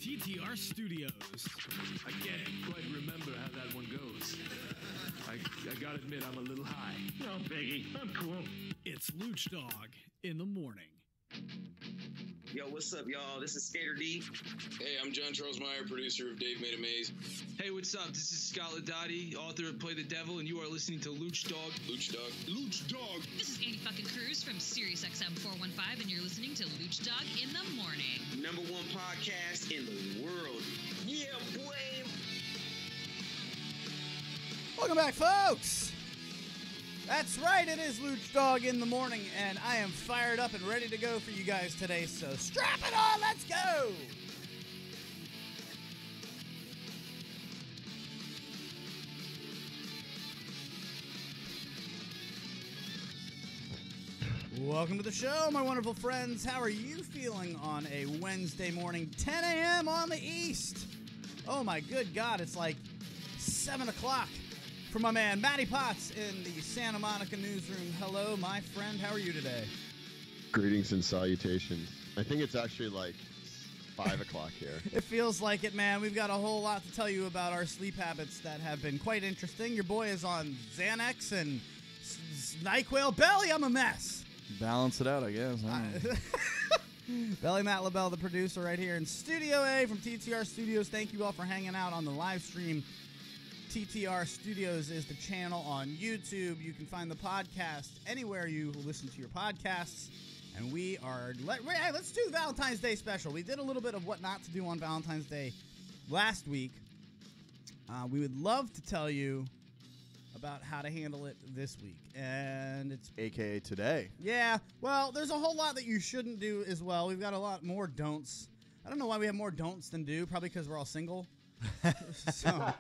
TTR Studios. I can't quite remember how that one goes. I gotta admit, I'm a little high. No, Biggie, I'm cool. It's Luch Dog in the morning. Yo, what's up, y'all? This is Skater D. Hey, I'm John Charles Meyer, producer of Dave Made a Maze. Hey, what's up? This is Scott Ladotti, author of Play the Devil, and you are listening to Luch Dog. Luch Dog. Luch Dog. This is Andy fucking Cruz from SiriusXM 415, and you're listening to Luch Dog in the morning. #1 podcast in the world. Yeah, boy. Welcome back, folks. That's right, it is Luch Dog in the morning, and I am fired up and ready to go for you guys today, so strap it on, let's go! Welcome to the show, my wonderful friends. How are you feeling on a Wednesday morning, 10 a.m. on the East? Oh my good God, it's like 7 o'clock. For my man, Matty Potts in the Santa Monica newsroom. Hello, my friend. How are you today? Greetings and salutations. I think it's actually like 5 o'clock here. It feels like it, man. We've got a whole lot to tell you about our sleep habits that have been quite interesting. Your boy is on Xanax and NyQuil. Belly, I'm a mess. Balance it out, I guess. Belly Matt LaBelle, the producer right here in Studio A from TTR Studios. Thank you all for hanging out on the live stream. TTR Studios is the channel on YouTube. You can find the podcast anywhere you listen to your podcasts. And we are... let's do Valentine's Day special. We did a little bit of what not to do on Valentine's Day last week. We would love to tell you about how to handle it this week. And it's... AKA today. Yeah. Well, there's a whole lot that you shouldn't do as well. We've got a lot more don'ts. I don't know why we have more don'ts than do. Probably because we're all single. So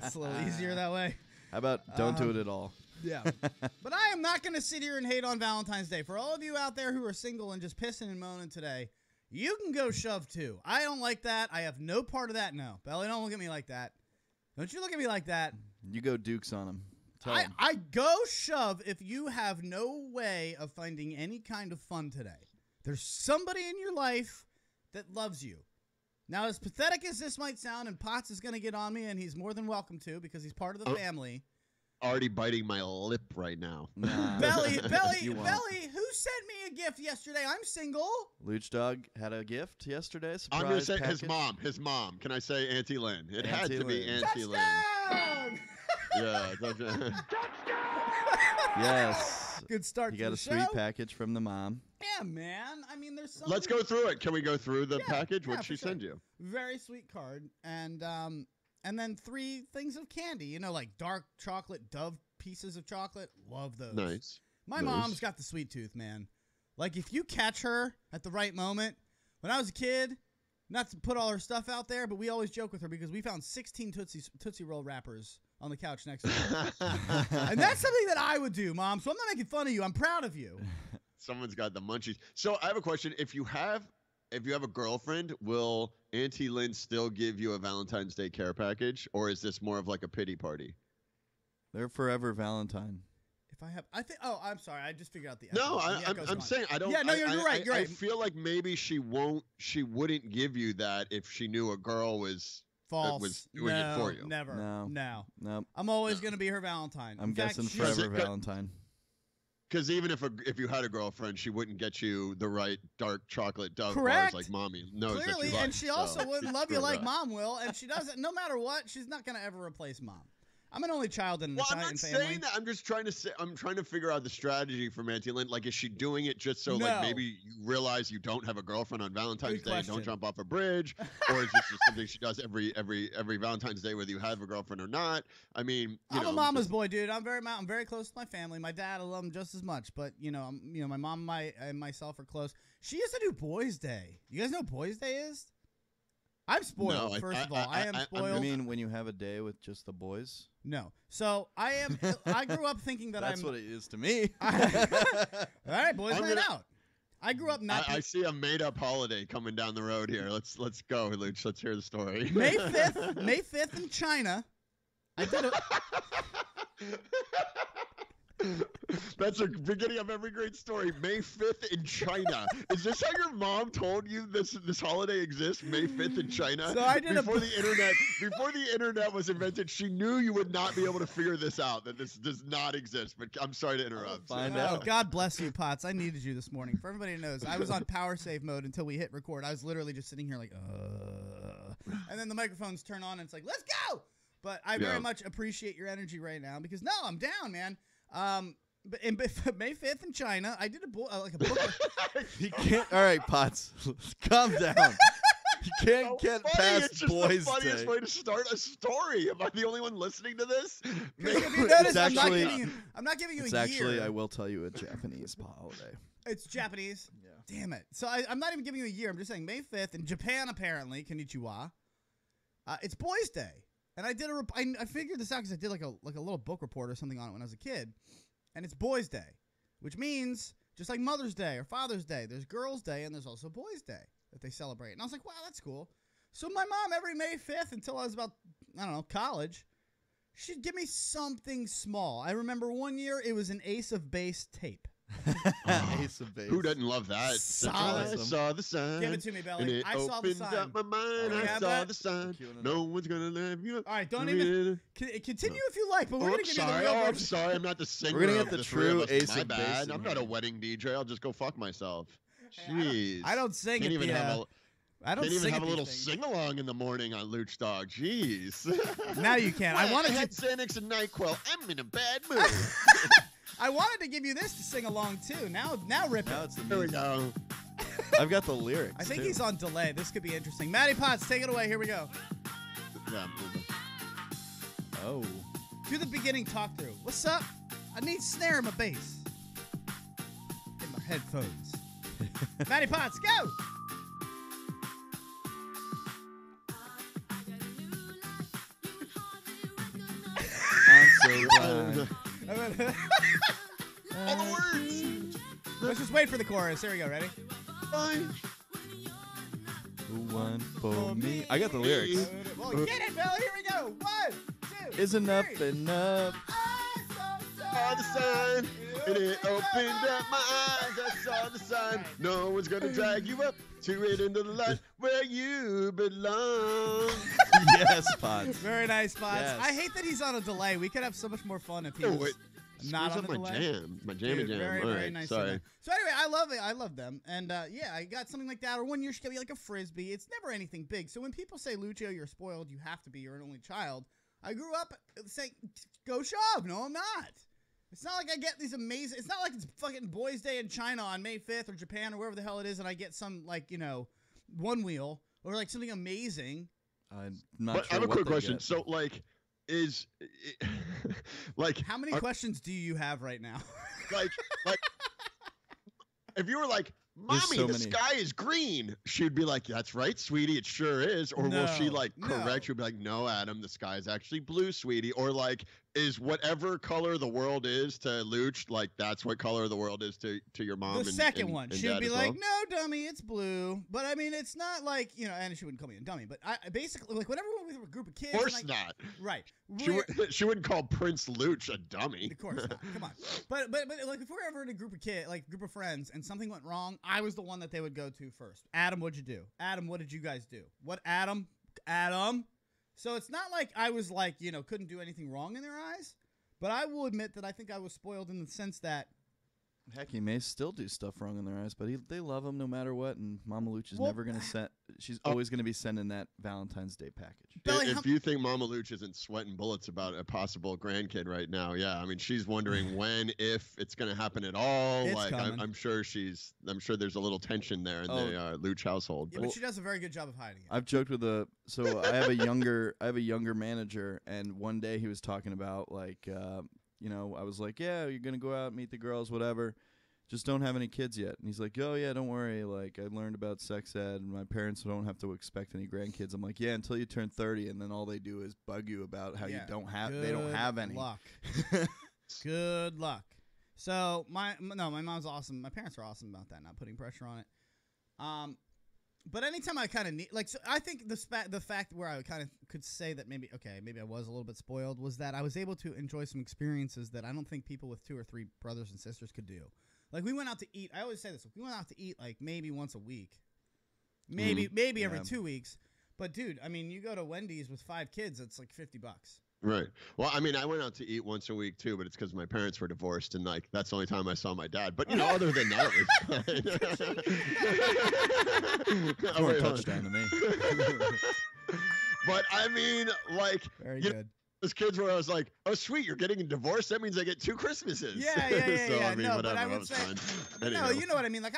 it's a little easier that way. How about don't do it at all? Yeah. But I am not going to sit here and hate on Valentine's Day. For all of you out there who are single and just pissing and moaning today, you can go shove too. I don't like that. I have no part of that. No. Belly, don't look at me like that. Don't you look at me like that. You go Dukes on him. I go shove if you have no way of finding any kind of fun today. There's somebody in your life that loves you. Now, as pathetic as this might sound, and Potts is going to get on me, and he's more than welcome to because he's part of the family. Already biting my lip right now. Nah. Belly, who sent me a gift yesterday? I'm single. Luch Dog had a gift yesterday. Surprise I'm going to say package. his mom. Can I say Auntie Lynn? It had to be Auntie Lynn. Touchdown! Yeah, touchdown. Yes. Good start You to got the a show. sweet package from the mom. Yeah, man. I mean, there's something. Let's go through it. Can we go through the package? Yeah, What'd she for sure. send you? Very sweet card. And then 3 things of candy. You know, like dark chocolate Dove pieces of chocolate. Love those. Nice. My mom's got the sweet tooth, man. Like, if you catch her at the right moment. When I was a kid, not to put all her stuff out there, but we always joke with her because we found 16 Tootsie Roll wrappers on the couch next to her. And that's something that I would do, Mom. So I'm not making fun of you. I'm proud of you. Someone's got the munchies. So I have a question. If you have a girlfriend, will Auntie Lynn still give you a Valentine's Day care package, or is this more of like a pity party? They're forever Valentine. If I have, I'm sorry. I just figured out the. No, I'm saying I don't. Yeah, no, you're right. You're right. I feel like maybe she wouldn't give you that if she knew a girl was false. Was doing it for you. Never. No. Nope. I'm always going to be her Valentine. I'm guessing forever Valentine. Because even if you had a girlfriend, she wouldn't get you the right dark chocolate Dove Correct. bars like Mommy knows Clearly, that you like. and she also wouldn't love you like that. Mom will, and she doesn't. No matter what, she's not going to ever replace Mom. I'm an only child in an I'm Italian not family. saying that. I'm just trying to say. I'm trying to figure out the strategy for Auntie Lynn. Like, is she doing it just so like maybe you realize you don't have a girlfriend on Valentine's Day and don't jump off a bridge, or is this just something she does every Valentine's Day, whether you have a girlfriend or not? I mean, I'm a mama's boy, dude. I'm very close to my family. My dad, I love him just as much, but my mom and myself are close. She used to do Boys Day. You guys know what Boys Day is? I'm spoiled. No, first of all, I am spoiled. You mean when you have a day with just the boys? No. So I am. I grew up thinking that That's what it is to me. All right, boys, night out. I grew up not. I see a made-up holiday coming down the road here. Let's go, Luch. Let's hear the story. May 5th in China. I did a. That's the beginning of every great story. May 5th in China. Is this how your mom told you this holiday exists? May 5th in China. So I did before the internet was invented. She knew you would not be able to figure this out. That this does not exist. But I'm sorry to interrupt. Find Oh, out. God bless you, Potts. I needed you this morning. For everybody who knows, I was on power save mode until we hit record. I was literally just sitting here like, and then the microphones turn on and it's like, let's go. But I very much appreciate your energy right now because no, I'm down, man. But May 5th in China, I did a book. You can't. All right, Potts. Calm down. You can't get past It's just Boys the funniest Day. way to start a story. Am I the only one listening to this? If you notice, I'm not actually- giving you It's a actually, year. I will tell you, a Japanese holiday. It's Japanese. Yeah. Damn it. So I'm not even giving you a year. I'm just saying May 5th in Japan, apparently, konnichiwa. It's Boys Day. And I did I figured this out because I did like a little book report or something on it when I was a kid. And it's Boys Day, which means just like Mother's Day or Father's Day, there's Girls Day and there's also Boys Day that they celebrate. And I was like, wow, that's cool. So my mom, every May 5th until I was about, I don't know, college, she'd give me something small. I remember one year it was an Ace of Base tape. Ace of Base. Who doesn't love that? Solid. I saw the sign. Give it to me, Belly. And it I saw the opened sign. up my mind. Do we I have saw that? the sign. Queuing it No one's gonna let you. All right, don't even continue if you like, but we're Oh, gonna I'm give sorry. you the real I'm version. sorry. I'm not the singer. gonna get of the three true of us. Ace My of Base bad. in I'm not a here. wedding DJ. I'll just go fuck myself. Hey, Jeez. I don't sing Can't at even the, have I don't Can't even sing have at a little these sing along in the morning on Luch Dog. Jeez. things. Now you can. I wanted had to. Xanax and NyQuil. I'm in a bad mood. I wanted to give you this to sing along too. Now rip Now it. it's the There we music. go. I've got the lyrics. I think too. he's on delay. This could be interesting. Matty Potts, take it away. Here we go. Yeah. Oh. Do the beginning talk through. What's up? I need snare in my bass. In my headphones. Matty Potts, go! I'm so glad. All the words. Let's just wait for the chorus. Here we go. Ready? Fine. Who won for me? I got the lyrics. Well, get it, Bill. Here we go. 1, 2. Is enough three. enough? Saw the sign, and it opened up my eyes. I saw the sign. No one's gonna drag you up to it into the light where you belong. Yes, Potts. Very nice, Potts. Yes. I hate that he's on a delay. We could have so much more fun if he Oh, was wait. not on Screws a up my delay. jam. My jam Dude, jam. very, All very right, nice. sorry. So anyway, I love it. I love them. And yeah, I got something like that. Or one year she got me like a Frisbee. It's never anything big. So when people say, Lucio, you're spoiled, you have to be, you're an only child. I grew up saying, go shove. No, I'm not. It's not like I get these amazing, it's not like it's fucking Boys Day in China on May 5th or Japan or wherever the hell it is and I get some like, you know, one wheel or like something amazing. I'm not But sure I have a what quick they question. get. So, like, like, How many questions do you have right now? like, if you were like, There's Mommy, so the many. sky is green, she'd be like, that's right, sweetie, it sure is. Or will she, like, correct you and be like, no, Adam, the sky is actually blue, sweetie? Or, like, is whatever color the world is to Luch, like, that's what color the world is to your mom? The second one. and She'd dad be as like, well? no, dummy, it's blue. But, I mean, it's not like, you know, and she wouldn't call me a dummy. But I basically, like, whenever we're with a group of kids. Of course and not. Right. She wouldn't call Prince Luch a dummy. Of course not. Come on. But like if we're ever in a group of kids, like group of friends, and something went wrong, I was the one that they would go to first. Adam, what'd you do? Adam, what did you guys do? What, Adam? Adam? So it's not like I was like, you know, couldn't do anything wrong in their eyes. But I will admit that I think I was spoiled in the sense that. Heck, he may still do stuff wrong in their eyes, but they love him no matter what, and Mama Luch is Well, never going to send. She's always going to be sending that Valentine's Day package. Belly, If you think Mama Luch isn't sweating bullets about a possible grandkid right now, yeah, I mean, she's wondering when, if it's going to happen at all. It's like, coming. I'm sure there's a little tension there in the Luch household. Yeah, but she does a very good job of hiding it. I've joked with so I have a younger manager, and one day he was talking about like, you know, I was like, yeah, you're gonna go out, meet the girls, whatever. Just don't have any kids yet. And he's like, oh yeah, don't worry. Like I learned about sex ed, and my parents don't have to expect any grandkids. I'm like, yeah, until you turn 30, and then all they do is bug you about how you don't have. They don't have any. Luck. Good luck. So my mom's awesome. My parents are awesome about that, not putting pressure on it. But anytime I kind of need, like, so I think the fact where I kind of could say that maybe I was a little bit spoiled was that I was able to enjoy some experiences that I don't think people with 2 or 3 brothers and sisters could do. Like, we went out to eat. I always say this. We went out to eat, like, maybe once a week. Maybe every 2 weeks. But, dude, I mean, you go to Wendy's with 5 kids, it's like $50. Right. Well, I mean, I went out to eat once a week too, but it's because my parents were divorced, and like that's the only time I saw my dad. But other than that, it was fine. Touchdown to me. But I mean, like, very good. Those kids where I was like, "Oh, sweet, you're getting a divorce. That means I get 2 Christmases." Yeah. So I mean, no, whatever. but I would was say, fine. no, you know what I mean. Like,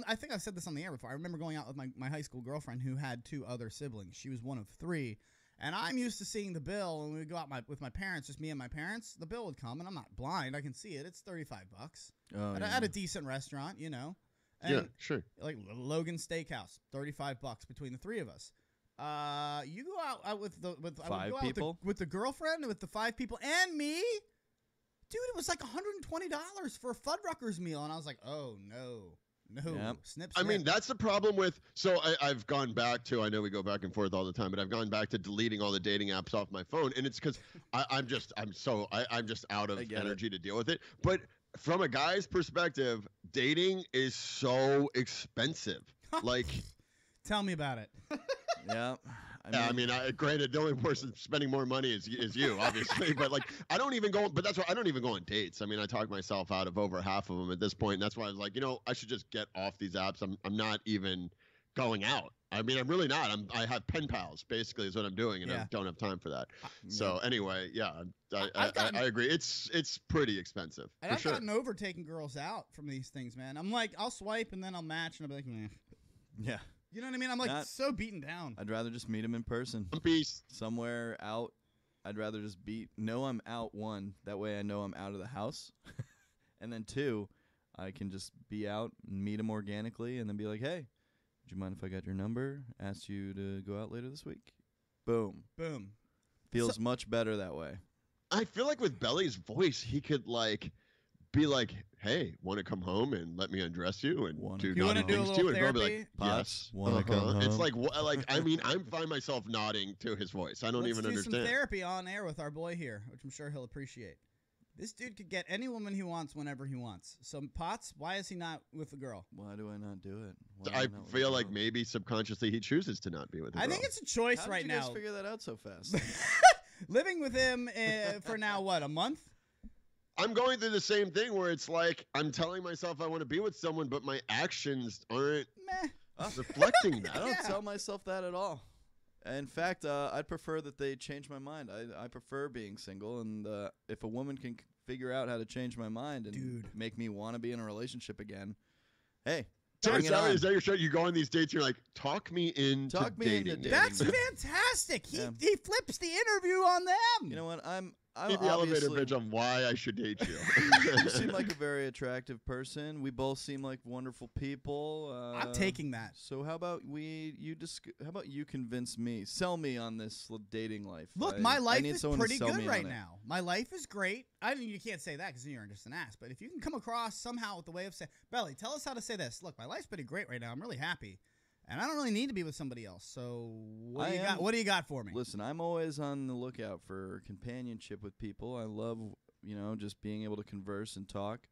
I think I've said this on the air before. I remember going out with my high school girlfriend who had 2 other siblings. She was one of 3. And I'm used to seeing the bill, and when we go out with my parents, just me and my parents, the bill would come, and I'm not blind. I can see it. It's $35 at a decent restaurant, And, yeah, sure. Like Logan Steakhouse, $35 between the 3 of us. You go out with 5 people with the girlfriend, with the 5 people, and me. Dude, it was like $120 for a Fuddruckers meal, and I was like, oh no. No, yep. snip. I mean, that's the problem with. So I've gone back to. I know we go back and forth all the time, but I've gone back to deleting all the dating apps off my phone, and it's because I'm just out of energy to deal with it. But from a guy's perspective, dating is so expensive. Like, tell me about it. Yeah. I mean, granted, the only person spending more money is you, obviously. But like, I don't even go. But that's why I don't even go on dates. I mean, I talk myself out of over half of them at this point, and that's why I was like, I should just get off these apps. I'm not even going out. I mean, I'm really not. I have pen pals, basically, is what I'm doing, and I don't have time for that. So anyway, I agree. It's pretty expensive. And I've gotten over taking girls out from these things, man. I'm like, I'll swipe and then I'll match, and I'll be like, meh. Yeah. You know what I mean? I'm like so beaten down. I'd rather just meet him in person. Peace. Somewhere out. I'd rather just know I'm out, 1. That way I know I'm out of the house. And then 2, I can just be out and meet him organically and then be like, hey, would you mind if I got your number? Asked you to go out later this week? Boom. Boom. Feels much better that way. I feel like with Belly's voice, he could like be like, hey, want to come home and let me undress you and do you want to do a little therapy? Be like, yes. Want to come home? It's like I mean, I find myself nodding to his voice. I don't even understand. Let's do some therapy on air with our boy here, which I'm sure he'll appreciate. This dude could get any woman he wants whenever he wants. So, Potts, why is he not with the girl? Why do I not do it? I feel like maybe subconsciously he chooses to not be with the girl. I think it's a choice right now. How did you guys figure that out so fast? Living with him for now, what, a month? I'm going through the same thing where it's like I'm telling myself I want to be with someone, but my actions aren't reflecting that. I don't tell myself that at all. In fact, I'd prefer that they change my mind. I prefer being single, and if a woman can figure out how to change my mind and make me want to be in a relationship again, hey. So is that your show? You go on these dates, you're like, talk me into dating. That's fantastic. He flips the interview on them. You know what? I'm the elevator pitch on why I should date you. You seem like a very attractive person. We both seem like wonderful people. I'm taking that. So how about you convince me, sell me on this dating life? Look, my life is pretty good right now. My life is great. You can't say that because you're just an ass. But if you can come across somehow with the way of saying, Belly, tell us how to say this. Look, my life's pretty great right now. I'm really happy. And I don't really need to be with somebody else. So what do you got for me? Listen, I'm always on the lookout for companionship with people. I love, just being able to converse and talk.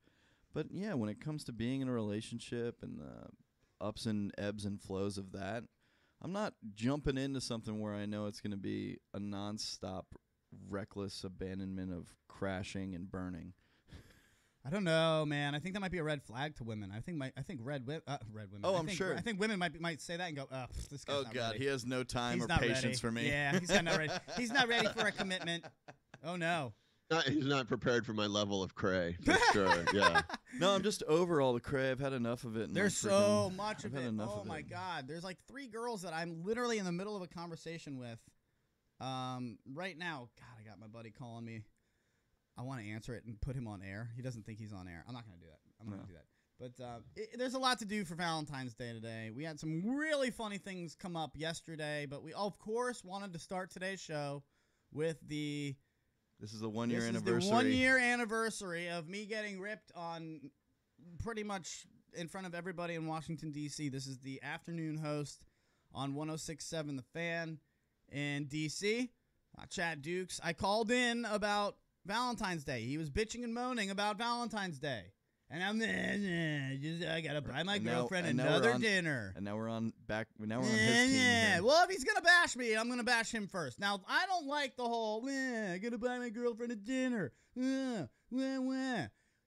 But yeah, when it comes to being in a relationship and the ups and ebbs and flows of that, I'm not jumping into something where I know it's going to be a nonstop, reckless abandonment of crashing and burning. I don't know, man. I think that might be a red flag to women. I think red women. Oh, I'm sure. I think women might say that and go, this guy's not God, ready. he has no time or patience ready. for me. Yeah, he's not ready. He's not ready for a commitment. Oh no. He's not prepared for my level of cray. For sure. Yeah. No, I'm just over all the cray. I've had enough of it. There's so much of it. Oh my God. There's like 3 girls that I'm literally in the middle of a conversation with. Right now, God, I got my buddy calling me. I want to answer it and put him on air. He doesn't think he's on air. I'm not going to do that. I'm not going to do that. But there's a lot to do for Valentine's Day today. We had some really funny things come up yesterday, but we, of course, wanted to start today's show with the... This is the 1 year anniversary. This is the 1 year anniversary of me getting ripped on pretty much in front of everybody in Washington, D.C. This is the afternoon host on 106.7 The Fan in D.C. Chad Dukes. I called in about Valentine's Day. He was bitching and moaning about Valentine's Day. And I'm I gotta buy my girlfriend another dinner. And now we're on his team. Here. Well, if he's gonna bash me, I'm gonna bash him first. Now, I don't like the whole I gotta buy my girlfriend a dinner.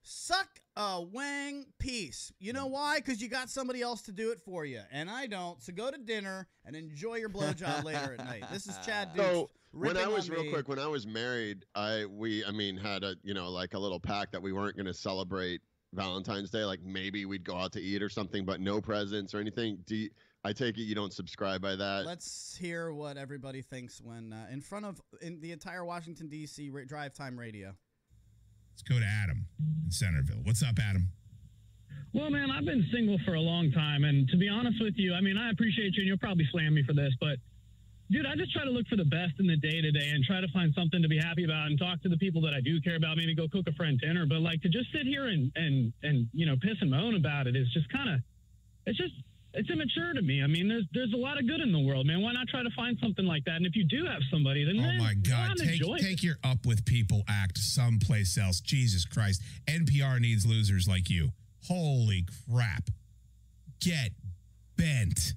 Suck a wang piece. You know why? Because you got somebody else to do it for you, and I don't. So go to dinner and enjoy your blowjob later at night. This is Chad Dukes. So when I was when I was married, we had a like a little pact that we weren't gonna celebrate Valentine's Day. Like maybe we'd go out to eat or something, but no presents or anything. I take it you don't subscribe by that? Let's hear what everybody thinks when in the entire Washington D.C. drive time radio. Let's go to Adam in Centerville. What's up, Adam? Well, man, I've been single for a long time, and to be honest with you, I mean, I appreciate you, and you'll probably slam me for this, but dude, I just try to look for the best in the day-to-day and try to find something to be happy about and talk to the people that I do care about, maybe go cook a friend dinner. But, like, to just sit here and piss and moan about it is just kind of – it's immature to me. I mean, there's a lot of good in the world, man. Why not try to find something like that? And if you do have somebody, then oh my God, take your up with people act someplace else. Jesus Christ. NPR needs losers like you. Holy crap. Get bent.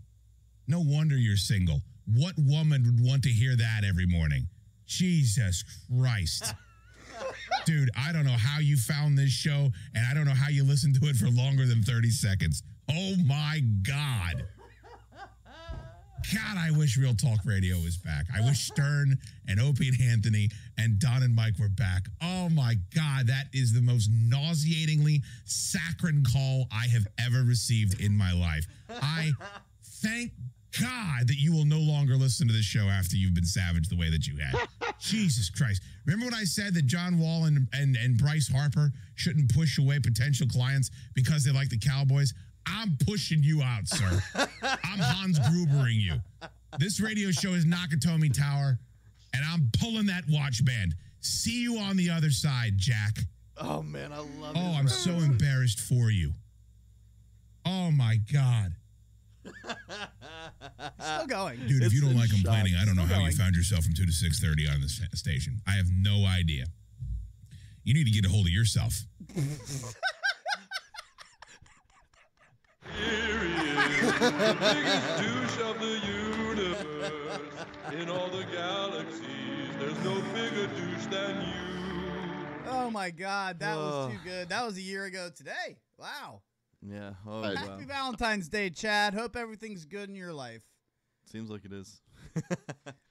No wonder you're single. What woman would want to hear that every morning? Jesus Christ. Dude, I don't know how you found this show, and I don't know how you listened to it for longer than 30 seconds. Oh, my God. God, I wish Real Talk Radio was back. I wish Stern and Opie and Anthony and Don and Mike were back. Oh, my God. That is the most nauseatingly saccharine call I have ever received in my life. I thank God that you will no longer listen to this show after you've been savaged the way that you had. Jesus Christ. Remember when I said that John Wall and Bryce Harper shouldn't push away potential clients because they like the Cowboys? I'm pushing you out, sir. I'm Hans Grubering you. This radio show is Nakatomi Tower, and I'm pulling that watch band. See you on the other side, Jack. Oh, man, I love it. Oh, I'm so embarrassed for you. Oh, my God. Still going. Dude, if you don't like complaining, I don't know how you found yourself from 2 to 6:30 on this station. I have no idea. You need to get a hold of yourself. Here he is, the biggest douche of the universe. In all the galaxies, there's no bigger douche than you. Oh, my God. That was too good. That was a year ago today. Wow. Yeah. Oh, Happy Valentine's Day, Chad. Hope everything's good in your life. Seems like it is.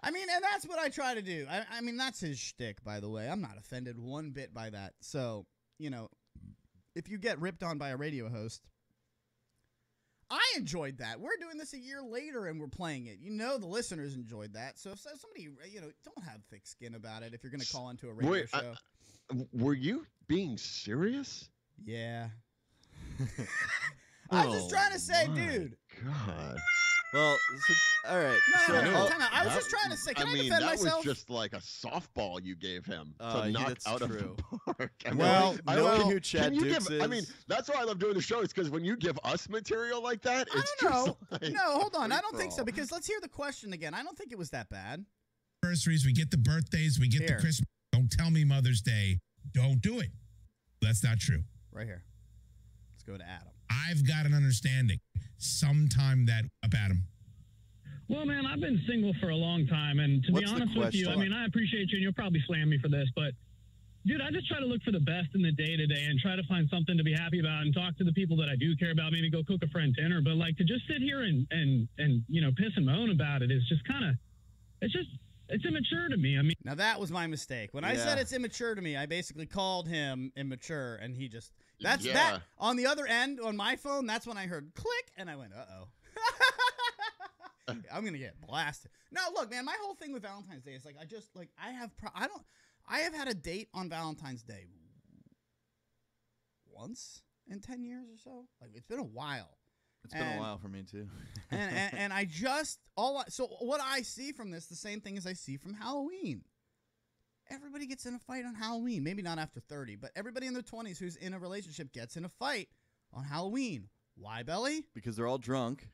I mean, and that's what I try to do. I mean, that's his shtick, by the way. I'm not offended one bit by that. So, if you get ripped on by a radio host, I enjoyed that. We're doing this a year later, and we're playing it. The listeners enjoyed that. So if somebody, don't have thick skin about it if you're going to call into a radio show. Were you being serious? Yeah. I was just trying to say, dude. God. Well, all right. No. I was just trying to say, can I defend myself? That was just like a softball you gave him to knock out of the park. Knowing who Chad Dukes is. I mean, that's why I love doing the show. It's because when you give us material like that, it's just like... No, hold on. I don't think so, because let's hear the question again. I don't think it was that bad. Anniversaries, we get the birthdays, we get the Christmas. Don't tell me Mother's Day. Don't do it. That's not true. Right here. Let's go to Adam. I've got an understanding. Sometime that up, Adam. Well, man, I've been single for a long time, and to be honest with you, I mean, I appreciate you, and you'll probably slam me for this, but dude, I just try to look for the best in the day-to-day and try to find something to be happy about and talk to the people that I do care about, maybe go cook a friend dinner. But, like, to just sit here and piss and moan about it is just kind of – it's immature to me. I mean – Now, that was my mistake. When I said it's immature to me, I basically called him immature, and he just – that on the other end, on my phone, that's when I heard click, and I went, uh-oh. I'm going to get blasted. No, look, man, my whole thing with Valentine's Day is, like, I have had a date on Valentine's Day once in 10 years or so. Like, it's been a while. It's been a while for me too. and I just so what I see from this, the same thing as I see from Halloween. Everybody gets in a fight on Halloween. Maybe not after 30, but everybody in their 20s who's in a relationship gets in a fight on Halloween. Why, Belly? Because they're all drunk.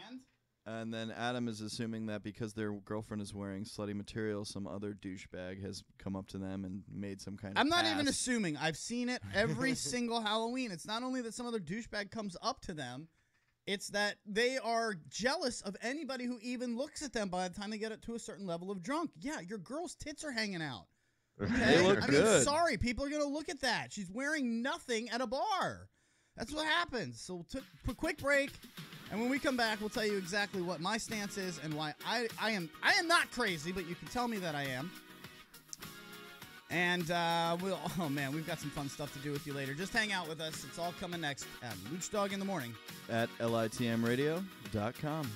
And And then Adam is assuming that because their girlfriend is wearing slutty material, some other douchebag has come up to them and made some kind of I'm not pass. even assuming. I've seen it every single Halloween. It's not only that some other douchebag comes up to them, it's that they are jealous of anybody who even looks at them by the time they get to a certain level of drunk. Yeah, your girl's tits are hanging out. Okay? They look good. mean, sorry, people are going to look at that. She's wearing nothing at a bar. That's what happens. So we'll take a quick break. And when we come back, we'll tell you exactly what my stance is and why I am not crazy, but you can tell me that I am. And we've got some fun stuff to do with you later. Just hang out with us. It's all coming next at Luch Dog in the Morning at litmradio.com.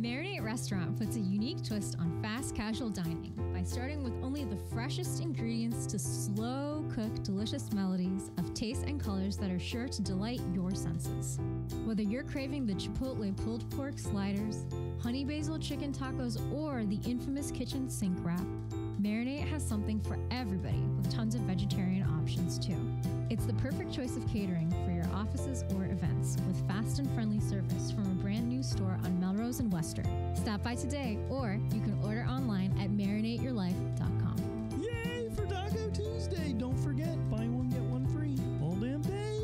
Marinate Restaurant puts a unique twist on fast casual dining by starting with only the freshest ingredients to slow cook delicious melodies of taste and colors that are sure to delight your senses. Whether you're craving the Chipotle pulled pork sliders, honey basil chicken tacos, or the infamous kitchen sink wrap, Marinate has something for everybody with tons of vegetarian options too. It's the perfect choice of catering for your offices or events with fast and friendly service from a brand new store on Melrose and Western. Stop by today, or you can order online at marinateyourlife.com. Yay for Taco Tuesday! Don't forget, buy one, get one free. All damn day!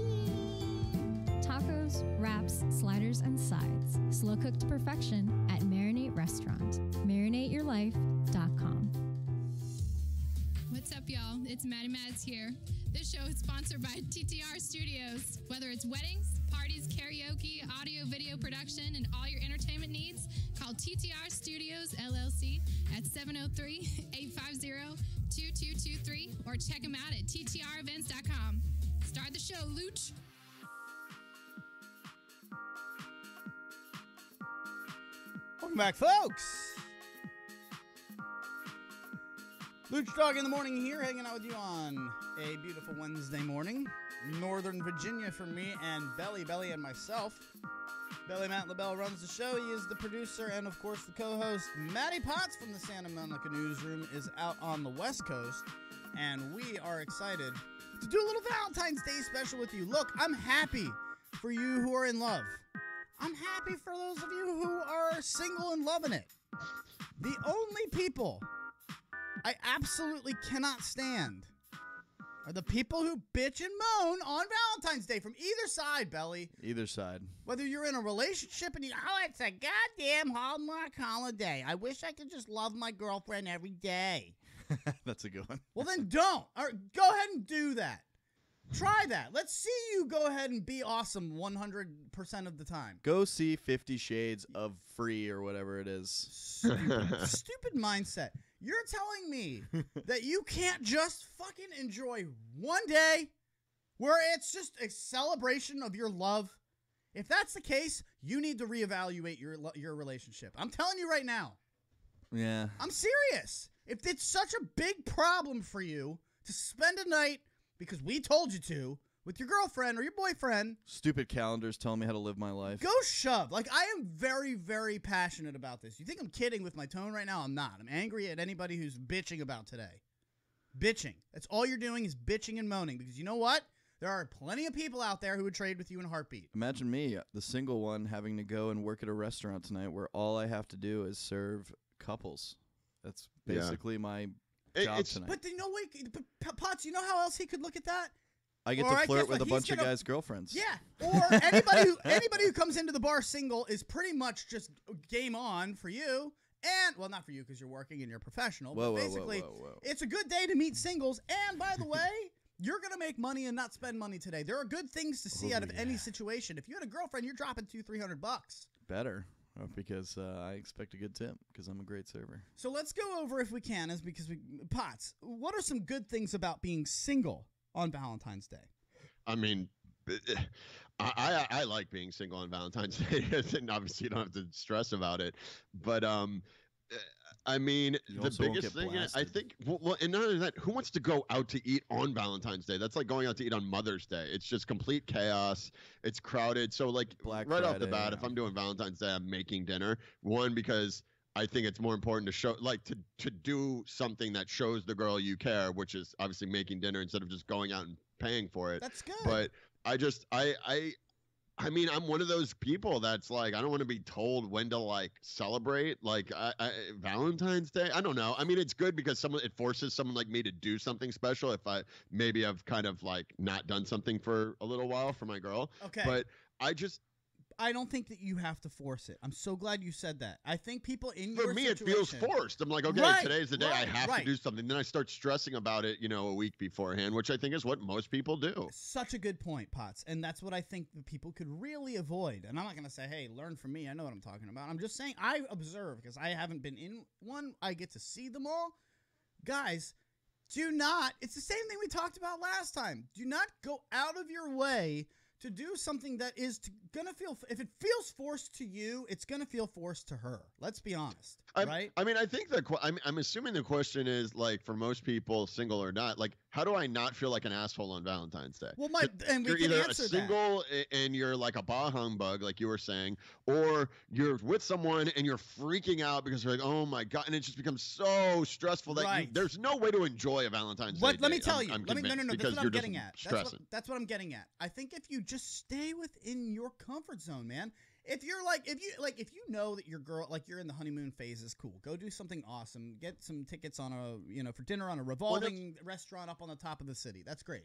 Tacos, wraps, sliders, and sides. Slow cooked to perfection at Marinate Restaurant. marinateyourlife.com. What's up, y'all? It's Maddie Mads here. This show is sponsored by TTR Studios. Whether it's weddings, parties, karaoke, audio, video production, and all your entertainment needs, call TTR Studios, LLC at 703-850-2223 or check them out at ttrevents.com. Start the show, Luch. Welcome back, folks. Luch Dog in the Morning here, hanging out with you on a beautiful Wednesday morning. Northern Virginia for me and Belly and myself. Belly Matt LaBelle runs the show. He is the producer and, of course, the co-host. Matty Potts from the Santa Monica Newsroom is out on the West Coast, and we are excited to do a little Valentine's Day special with you. Look, I'm happy for you who are in love. I'm happy for those of you who are single and loving it. The only people I absolutely cannot stand are the people who bitch and moan on Valentine's Day from either side, Belly. Either side. Whether you're in a relationship and it's a goddamn Hallmark holiday. I wish I could just love my girlfriend every day. That's a good one. Well, then don't. Or go ahead and do that. Try that. Let's see you go ahead and be awesome 100% of the time. Go see 50 Shades of Free or whatever it is. Stupid mindset. You're telling me that you can't just fucking enjoy one day where it's just a celebration of your love? If that's the case, you need to reevaluate your relationship. I'm telling you right now. Yeah. I'm serious. If it's such a big problem for you to spend a night because we told you to with your girlfriend or your boyfriend. Stupid calendars telling me how to live my life. Go shove. Like, I am very, very passionate about this. You think I'm kidding with my tone right now? I'm not. I'm angry at anybody who's bitching about today. Bitching. That's all you're doing is bitching and moaning because you know what? There are plenty of people out there who would trade with you in a heartbeat. Imagine me, the single one, having to go and work at a restaurant tonight where all I have to do is serve couples. That's basically my job tonight. But you know what? Potts, you know how else he could look at that? I get to flirt with a bunch of guys' girlfriends. Yeah. Or anybody who comes into the bar single is pretty much just game on for you. And, well, not for you because you're working and you're professional. But basically, it's a good day to meet singles. And, by the way, you're going to make money and not spend money today. There are good things to see out of any situation. If you had a girlfriend, you're dropping $200-300. Better. Because I expect a good tip because I'm a great server. So let's go over, if we can, Potts, what are some good things about being single on Valentine's Day? I mean, I like being single on Valentine's Day, and obviously you don't have to stress about it. But I mean, You the also won't biggest get thing, I blasted. think, well, and not only that, who wants to go out to eat on Valentine's Day? That's like going out to eat on Mother's Day. It's just complete chaos. It's crowded. So, like, Black right off the Friday, bat, yeah. if I'm doing Valentine's Day, I'm making dinner. One, because I think it's more important to show, like, to do something that shows the girl you care, which is obviously making dinner instead of just going out and paying for it. That's good. But I mean, I'm one of those people that's like, I don't want to be told when to like celebrate. Like Valentine's Day. I don't know. I mean, it's good because it forces someone like me to do something special. If I've kind of like not done something for a little while for my girl. Okay. But I don't think that you have to force it. I'm so glad you said that. I think people in for your me, situation, it feels forced. I'm like, okay, Right, today's the day I have right. to do something. Then I start stressing about it, a week beforehand, which I think is what most people do. Such a good point, Potts. And that's what I think that people could really avoid. And I'm not going to say, hey, learn from me. I know what I'm talking about. I'm just saying I observe because I haven't been in one. I get to see them all. Guys, do not. It's the same thing we talked about last time. Do not go out of your way to do something that is gonna feel. If it feels forced to you, it's gonna feel forced to her. Let's be honest, right? I mean, I think I'm assuming the question is like for most people, single or not, like how do I not feel like an asshole on Valentine's Day? Well, and we you're can either answer a single and you're like a bah humbug, like you were saying, or you're with someone and you're freaking out because you're like, oh my god, and it just becomes so stressful that there's no way to enjoy a Valentine's Day. Let me tell you. I'm No. convinced, That's what I'm getting just at. Stressing. That's what I'm getting at. I think if you just stay within your comfort zone, man. If you know that your girl, like you're in the honeymoon phase, is cool. Go do something awesome. Get some tickets on for dinner on a revolving restaurant up on the top of the city. That's great.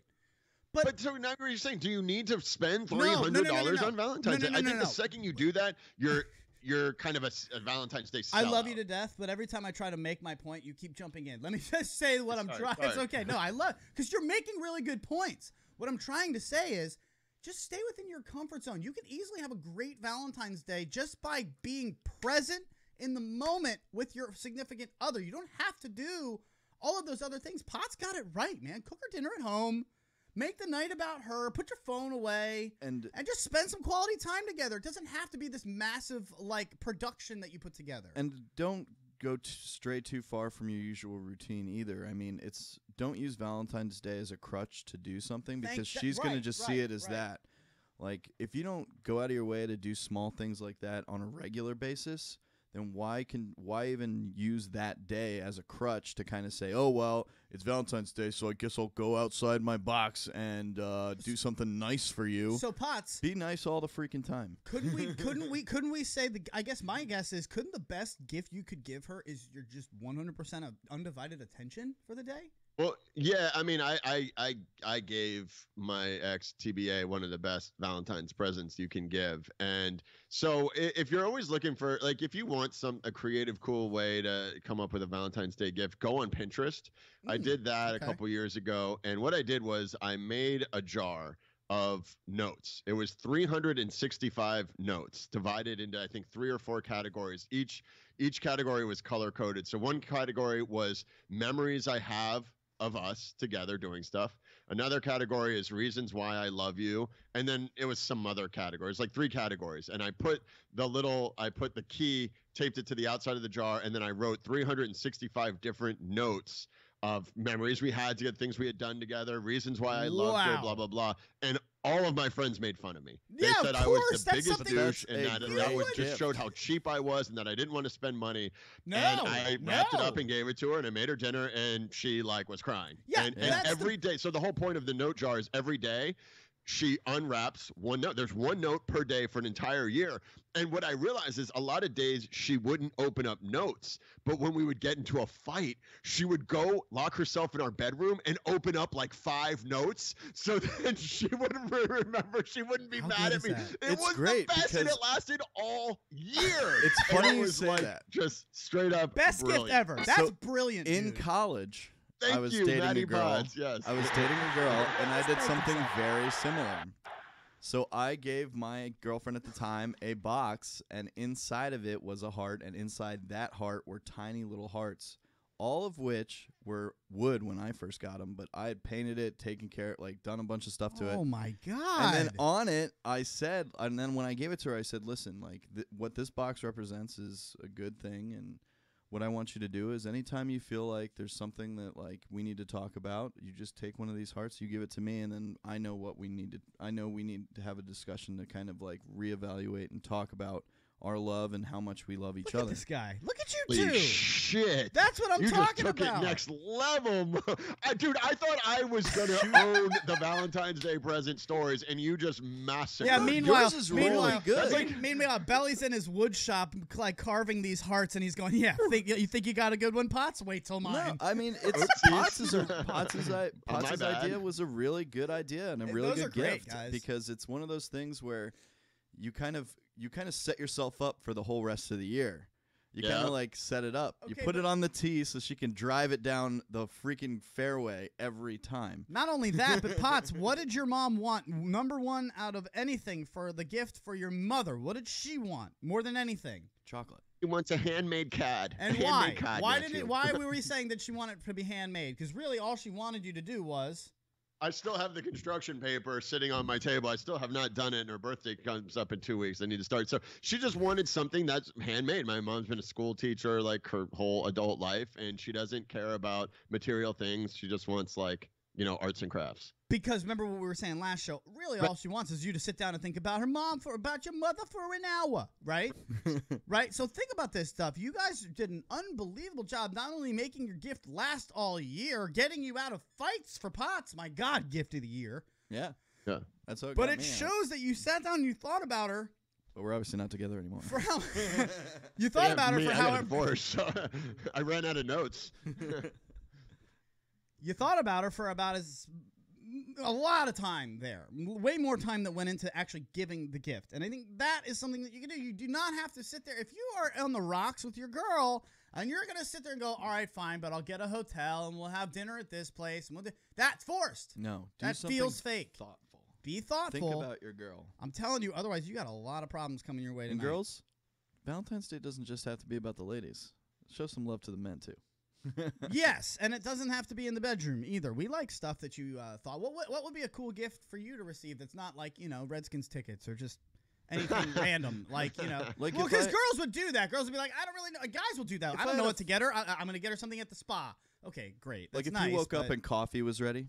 But so now you're saying, do you need to spend $300 on Valentine's Day? I think the second you do that, you're kind of a Valentine's Day sellout. I love you to death, but every time I try to make my point, you keep jumping in. Let me just say what I'm trying. It's okay. No, I love because you're making really good points. What I'm trying to say is, just stay within your comfort zone. You can easily have a great Valentine's Day just by being present in the moment with your significant other. You don't have to do all of those other things. Pot's got it right, man. Cook her dinner at home. Make the night about her. Put your phone away. And just spend some quality time together. It doesn't have to be this massive, like, production that you put together. And don't go stray too far from your usual routine either. I mean, don't use Valentine's Day as a crutch to do something because she's going to just see it as that. Like, if you don't go out of your way to do small things like that on a regular basis, then why even use that day as a crutch to kind of say, oh, well, it's Valentine's Day, so I guess I'll go outside my box and do something nice for you. So, Potts, be nice all the freaking time. Couldn't we say I guess my guess is, couldn't the best gift you could give her is you're just 100% of undivided attention for the day? Well, yeah, I mean, I gave my ex TBA one of the best Valentine's presents you can give. And so if you're always looking for, like, if you want a creative, cool way to come up with a Valentine's Day gift, go on Pinterest. I did that a couple years ago. And what I did was I made a jar of notes. It was 365 notes divided into, I think, 3 or 4 categories. Each category was color coded. So one category was memories I have of us together doing stuff. Another category is reasons why I love you. And then it was some other categories, like 3 categories. And I put the key, taped it to the outside of the jar, and then I wrote 365 different notes of memories we had together, things we had done together, reasons why I loved her, blah, blah, blah. And all of my friends made fun of me. They said I was the biggest douche and that just showed how cheap I was and that I didn't want to spend money. And I wrapped it up and gave it to her and I made her dinner and she was crying. Yeah, and every day. So the whole point of the note jar is every day she unwraps one note. There's one note per day for an entire year. And what I realized is a lot of days she wouldn't open up notes. But when we would get into a fight, she would go lock herself in our bedroom and open up like 5 notes. So then she wouldn't remember. She wouldn't be mad at me. It was great the best and it lasted all year. It's funny you say that. Just straight up best brilliant. gift ever. That's brilliant. In college, I was dating a girl. Pods, yes. I was dating a girl, and I did something very similar. So I gave my girlfriend at the time a box, and inside of it was a heart, and inside that heart were tiny little hearts, all of which were wood when I first got them, but I had painted it, taken care, done a bunch of stuff to it. Oh my God. And then on it, I said, and then when I gave it to her, I said, listen, what this box represents is a good thing, and what I want you to do is anytime you feel like there's something that like we need to talk about, you just take one of these hearts, you give it to me, and then I know what we need to. I know we need to have a discussion to kind of like reevaluate and talk about our love and how much we love each Look other. at this guy. Look at you Holy two. shit. That's what I'm you talking just took about. It next level. Dude, I thought I was going to own the Valentine's Day present stories, and you just massacred. Yeah, meanwhile, Yours is really good. Meanwhile, Belly's in his wood shop, like carving these hearts, and he's going, "Yeah, you think you got a good one, Potts? Wait till mine." No, I mean, it's Potts' idea was a really good idea and a really Those are good great, gift guys. because it's one of those things where you kind of set yourself up for the whole rest of the year. You kind of like set it up. You put it on the tee so she can drive it down the freaking fairway every time. Not only that, but Potts, what did your mom want? Number one out of anything for the gift for your mother. What did she want more than anything? Chocolate. She wants a handmade CAD. And a why? handmade CAD, Why were we saying that she wanted it to be handmade? Because really, all she wanted you to do was. I still have the construction paper sitting on my table. I still have not done it, and her birthday comes up in 2 weeks. I need to start. So she just wanted something that's handmade. My mom's been a school teacher like her whole adult life, and she doesn't care about material things. She just wants like, arts and crafts. Because remember what we were saying last show, really all she wants is you to sit down and think about her mom about your mother for an hour, right? Right? So think about this stuff. You guys did an unbelievable job not only making your gift last all year, getting you out of fights for Potts, my God, gift of the year. Yeah. That's how it But got it me out. shows that you sat down and you thought about her. But we're obviously not together anymore. For how you thought about her for I how got divorced, so I ran out of notes. You thought about her for about a lot of time there. Way more time that went into actually giving the gift. And I think that is something that you can do. You do not have to sit there. If you are on the rocks with your girl and you're going to sit there and go, all right, fine, but I'll get a hotel and we'll have dinner at this place. And that's forced. No. That feels fake. Thoughtful. Be thoughtful. Think about your girl. I'm telling you, otherwise you got a lot of problems coming your way tonight. And girls, Valentine's Day doesn't just have to be about the ladies. Show some love to the men, too. Yes, and it doesn't have to be in the bedroom either. We like stuff that you thought. What would be a cool gift for you to receive that's not like, Redskins tickets or just anything random? Like, Like well, because girls would do that. Girls would be like, I don't really know. Guys will do that. I don't know what to get her. I'm going to get her something at the spa. Okay, great. That's like if nice, you woke up and coffee was ready,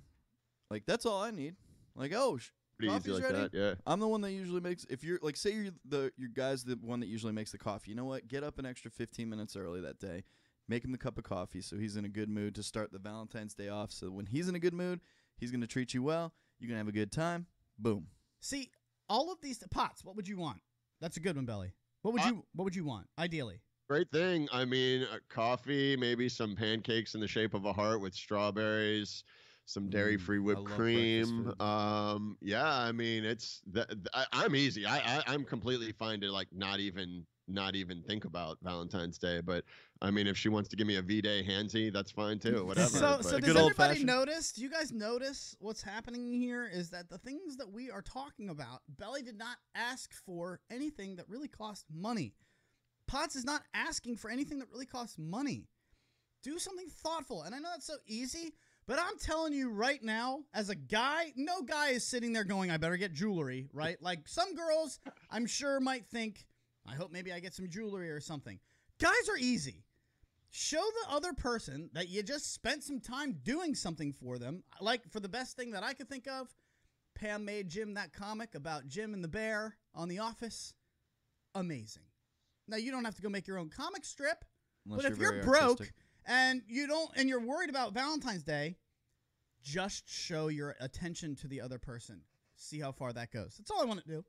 like that's all I need. Like, coffee's like ready. that, yeah. I'm the one that usually makes. If you're like, say your guy's the one that usually makes the coffee. You know what? Get up an extra 15 minutes early that day. Make him the cup of coffee so he's in a good mood to start the Valentine's Day off. So when he's in a good mood, he's going to treat you well. You're going to have a good time. Boom. See, all of these Potts, what would you want? That's a good one, Belly. What would you want, ideally? Great thing. I mean, coffee, maybe some pancakes in the shape of a heart with strawberries, some dairy-free whipped cream. Yeah, I mean, I'm easy. I'm completely fine to like not even think about Valentine's Day. But I mean, if she wants to give me a V-Day handsy, that's fine too. Whatever. So does everybody notice? Do you guys notice what's happening here? Is that the things that we are talking about, Belly did not ask for anything that really cost money. Potts is not asking for anything that really costs money. Do something thoughtful. And I know that's so easy, but I'm telling you right now, as a guy, no guy is sitting there going, I better get jewelry, right? Like some girls, I'm sure might think, I hope maybe I get some jewelry or something. Guys are easy. Show the other person that you just spent some time doing something for them. Like for the best thing that I could think of, Pam made Jim that comic about Jim and the bear on The Office. Amazing. Now you don't have to go make your own comic strip, but if you're broke and you're worried about Valentine's Day, just show your attention to the other person. See how far that goes. That's all I want to do.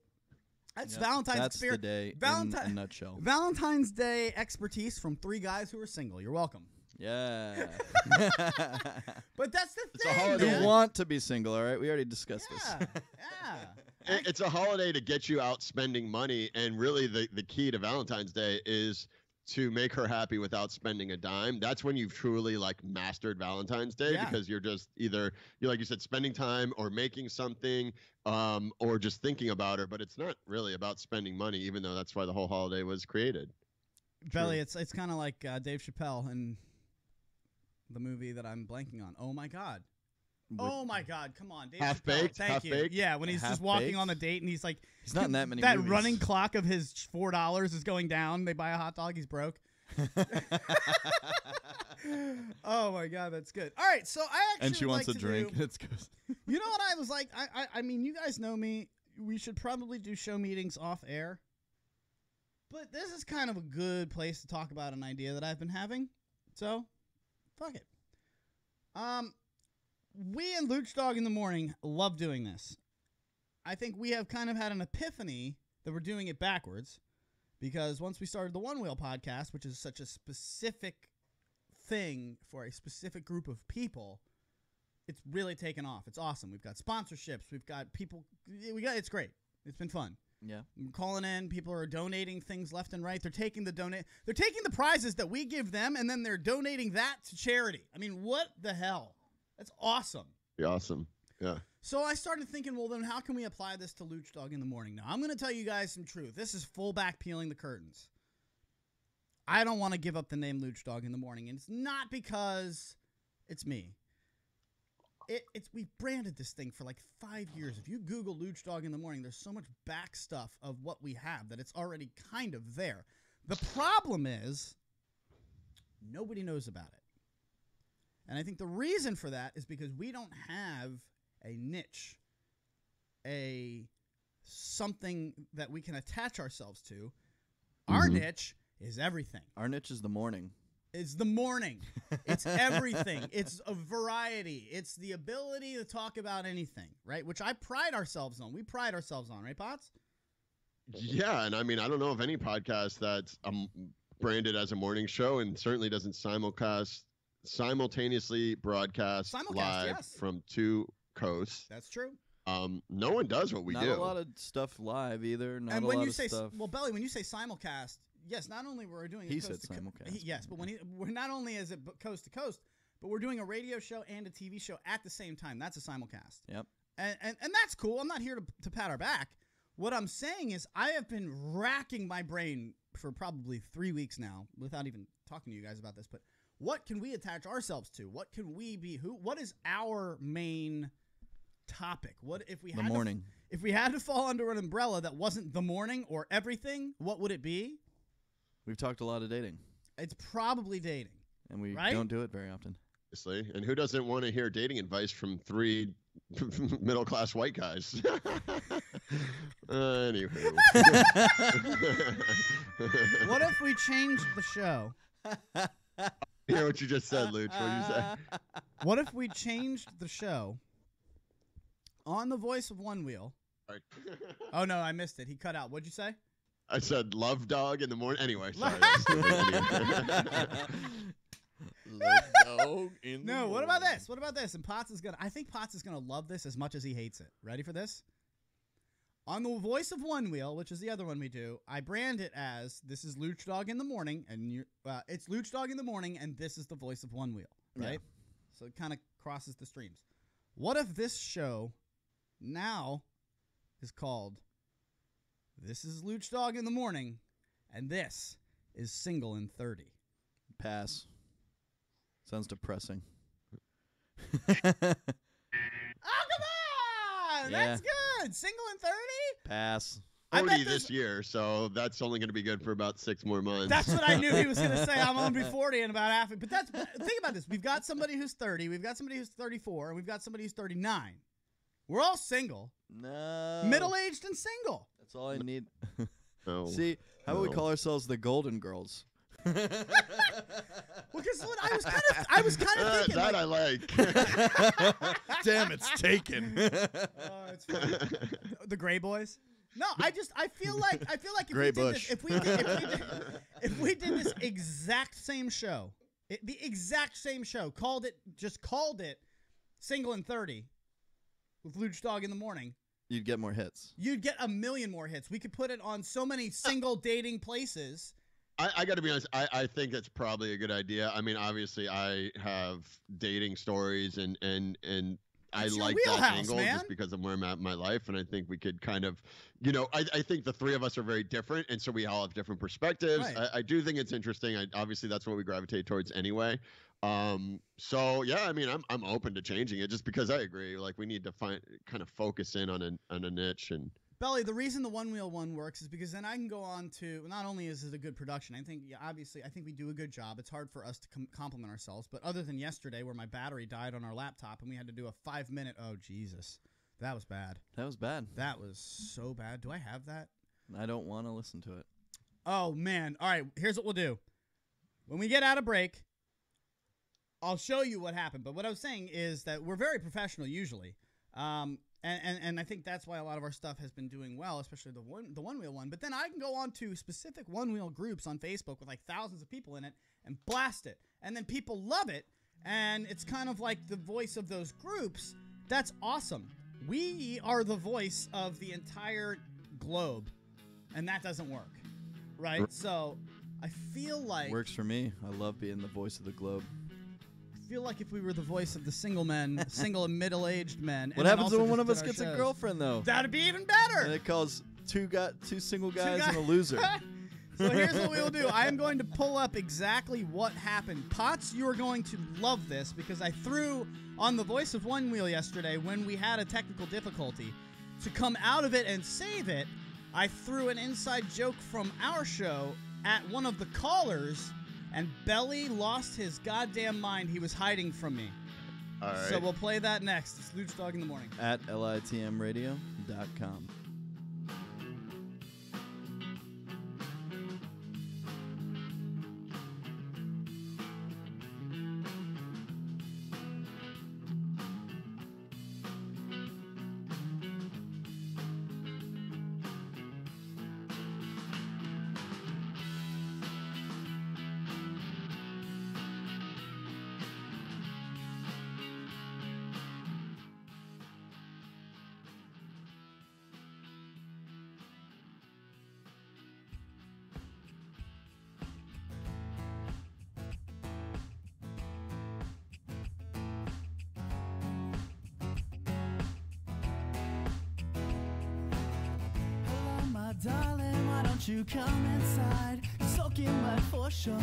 That's Valentine's That's experience. the day in a nutshell. Valentine's Day expertise from 3 guys who are single. You're welcome. Yeah. But that's the thing. You want to be single, all right? We already discussed this. Yeah. It's a holiday to get you out spending money, and really the key to Valentine's Day is to make her happy without spending a dime. That's when you've truly like mastered Valentine's Day, because you're just either like you said, spending time or making something, or just thinking about her. But it's not really about spending money, even though that's why the whole holiday was created. Belly, it's kind of like Dave Chappelle in the movie that I'm blanking on. Oh my God. Oh my God! Come on, Dave Chappelle. Thank you. Yeah, when he's just walking on the date and he's like, he's not in that many. That movies. running clock of his $4 is going down. They buy a hot dog. He's broke. Oh my God, that's good. All right, so I actually And she wants like a to drink. do- It's good. You know what I was like? I mean, you guys know me. We should probably do show meetings off air. But this is kind of a good place to talk about an idea that I've been having. So, fuck it. We in Luch Dog in the Morning love doing this. I think we have kind of had an epiphany that we're doing it backwards. Because once we started the One Wheel podcast, which is such a specific thing for a specific group of people, it's really taken off. It's awesome. We've got sponsorships. We've got people. It's great. It's been fun. Yeah. I'm calling in. People are donating things left and right. They're taking the prizes that we give them, and then they're donating that to charity. I mean, what the hell? That's awesome. Awesome. Yeah. So I started thinking, well, then how can we apply this to Luch Dog in the Morning? Now, I'm going to tell you guys some truth. This is full back peeling the curtains. I don't want to give up the name Luch Dog in the Morning, and it's not because it's me. We've branded this thing for like 5 years. If you Google Luch Dog in the Morning, there's so much back stuff of what we have that it's already kind of there. The problem is nobody knows about it. And I think the reason for that is because we don't have a niche, something that we can attach ourselves to. Our niche is everything. Our niche is the morning. It's the morning. It's everything. It's a variety. It's the ability to talk about anything, right? Which I pride ourselves on. We pride ourselves on, right, Potts? Yeah, and I mean, I don't know of any podcast that's branded as a morning show and certainly doesn't simultaneously broadcast live from two coasts. That's true. No one does what we do. Not a lot of stuff live either. Not And a when lot you of say, stuff. well, Belly, when you say simulcast, yes, not only we're doing He it said coast to simulcast. yes, but we're not only is it coast to coast, but we're doing a radio show and a TV show at the same time. That's a simulcast. Yep. And that's cool. I'm not here to pat our back. What I'm saying is I have been racking my brain for probably 3 weeks now without even talking to you guys about this, but what can we attach ourselves to? What can we be? What is our main topic? What if we had if we had to fall under an umbrella that wasn't the morning or everything, what would it be? We've talked a lot of dating. It's probably dating. And we right? don't do it very often. Obviously. And who doesn't want to hear dating advice from three middle-class white guys? Anywho. What if we changed the show? You hear what you just said, Luch? What did you say? What if we changed the show on the Voice of One Wheel? Right. Oh, no, I missed it. He cut out. What'd you say? I said love dog in the morning. Anyway, sorry. Love dog in the No, what morning. about this? What about this? And I think Potts is gonna love this as much as he hates it. Ready for this? On the Voice of One Wheel, which is the other one we do, I brand it as this is Luch Dog in the Morning, and it's Luch Dog in the Morning, and this is the Voice of One Wheel, right? Yeah. So it kind of crosses the streams. What if this show now is called This is Luch Dog in the Morning, and this is Single in 30? Pass. Sounds depressing. Oh, come on! Yeah. That's good! Single in 30? Pass. 40 this year, so that's only going to be good for about 6 more months. That's what I knew he was going to say. I'm going to be 40 in about half. But think about this. We've got somebody who's 30. We've got somebody who's 34. And we've got somebody who's 39. We're all single. No. Middle-aged and single. That's all I need. No. See, how about we call ourselves the Golden Girls? Well, because I was kind of thinking that I like. Damn, it's taken. It's funny. The Gray Boys. No, I feel like if Gray we did Bush. this, if we did this exact same show, the exact same show, called it Single in 30 with Luch Dog in the Morning, You'd get more hits. you'd get a million more hits. We could put it on so many single dating places. I got to be honest. I think that's probably a good idea. I mean, obviously, I have dating stories, and I It's your like wheelhouse, that angle man. just because of where I'm at in my life, and I think we could kind of, I think the three of us are very different, and so we all have different perspectives. Right. I do think it's interesting. Obviously, that's what we gravitate towards anyway. So yeah, I mean, I'm open to changing it just because I agree. Like, we need to kind of focus in on a niche and. Belly, the reason the one wheel one works is because then I can go on to, not only is it a good production, I think, obviously, I think we do a good job. It's hard for us to compliment ourselves, but other than yesterday where my battery died on our laptop and we had to do a 5-minute, oh, Jesus. That was bad. That was bad. That was so bad. Do I have that? I don't want to listen to it. Oh, man. All right, here's what we'll do. When we get out of break, I'll show you what happened. But what I was saying is that we're very professional usually. And I think that's why a lot of our stuff has been doing well, especially the one wheel one. But then I can go on to specific one wheel groups on Facebook with like thousands of people in it and blast it. And then people love it. And it's kind of like the voice of those groups. That's awesome. We are the voice of the entire globe. And that doesn't work. Right? So I feel like... Works for me. I love being the voice of the globe. I feel like if we were the voice of the single and middle-aged men. What happens when one of us gets a girlfriend, though? That'd be even better. And it calls two single guys and a loser. So here's what we will do. I am going to pull up exactly what happened. Potts, you are going to love this because I threw on the voice of One Wheel yesterday when we had a technical difficulty. To come out of it and save it, I threw an inside joke from our show at one of the callers. And Belly lost his goddamn mind. He was hiding from me. All right. So we'll play that next. It's Luch Dog in the Morning. At litmradio.com. Darling, why don't you come inside? You're soaking wet for sure.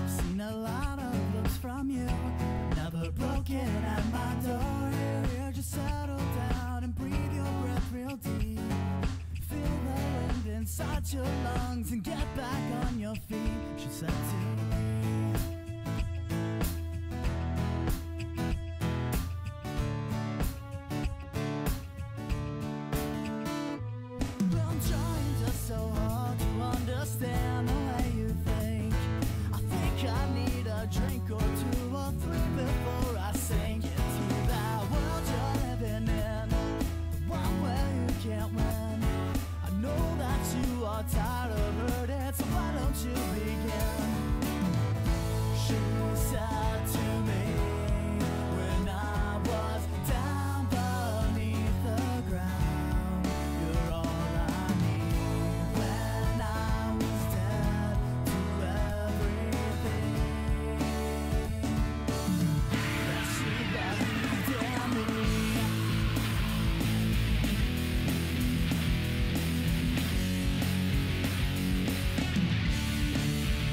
Seen a lot of looks from you, never broken at my door. Here, just settle down and breathe your breath real deep. Feel the wind inside your lungs and get back on your feet. She said to me. So hard to understand the way you think. I think I need a drink or 2 or 3 before I sink into that world you're living in, the one where you can't win. I know that you are tired of hurting, so why don't you begin? She said to me when I was down beneath the ground, you're all I need. When I was dead to everything, that she believed in me.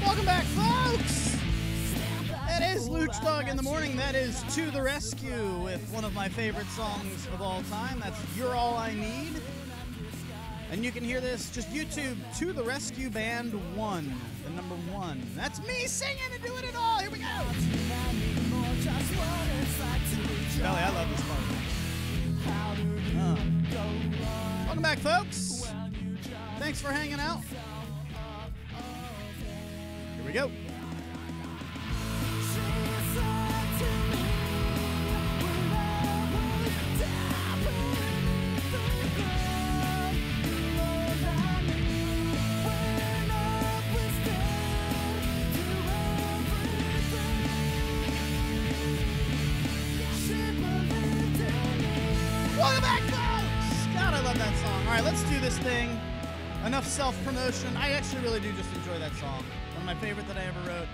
Welcome back, folks! That is Luch Dog in the Morning. That is To the Rescue with one of my favorite songs of all time. That's You're All I Need. And you can hear this, just YouTube, To the Rescue Band 1, the number 1. That's me singing and doing it all. Here we go. Belly, I love this part. Welcome back, folks. Thanks for hanging out. Here we go. Welcome back, folks! God, I love that song. All right, let's do this thing. Enough self-promotion. I actually really do just enjoy that song. One of my favorite that I ever wrote.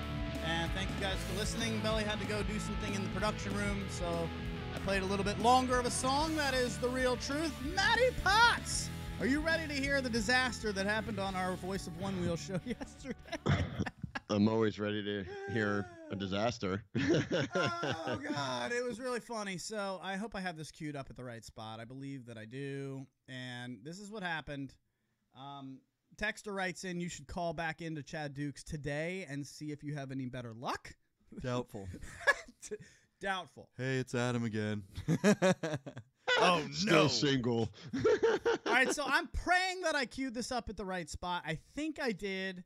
And thank you guys for listening. Belly had to go do something in the production room, so I played a little bit longer of a song. That is the real truth. Matty Potts! Are you ready to hear the disaster that happened on our Voice of One Wheel show yesterday? I'm always ready to hear a disaster. Oh God, it was really funny. So I hope I have this queued up at the right spot. I believe that I do. And this is what happened. Texter writes in, you should call back into Chad Dukes today and see if you have any better luck. Doubtful. Doubtful. Hey, it's Adam again. Oh, no. Still single. All right, so I'm praying that I queued this up at the right spot. I think I did.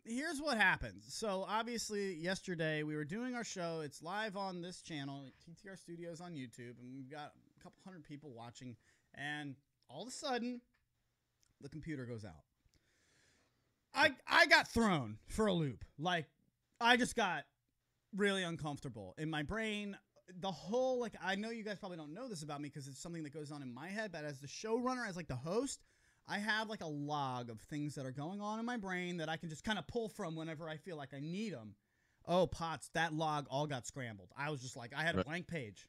Here's what happens. So, obviously, yesterday we were doing our show. It's live on this channel, TTR Studios on YouTube, and we've got a couple hundred people watching. And all of a sudden, the computer goes out. I got thrown for a loop. Like, I just got really uncomfortable in my brain. The whole, like, I know you guys probably don't know this about me because it's something that goes on in my head, but as the showrunner, as like the host, I have like a log of things that are going on in my brain that I can just kind of pull from whenever I feel like I need them. Oh, Potts, that log all got scrambled. I was just like, I had a blank page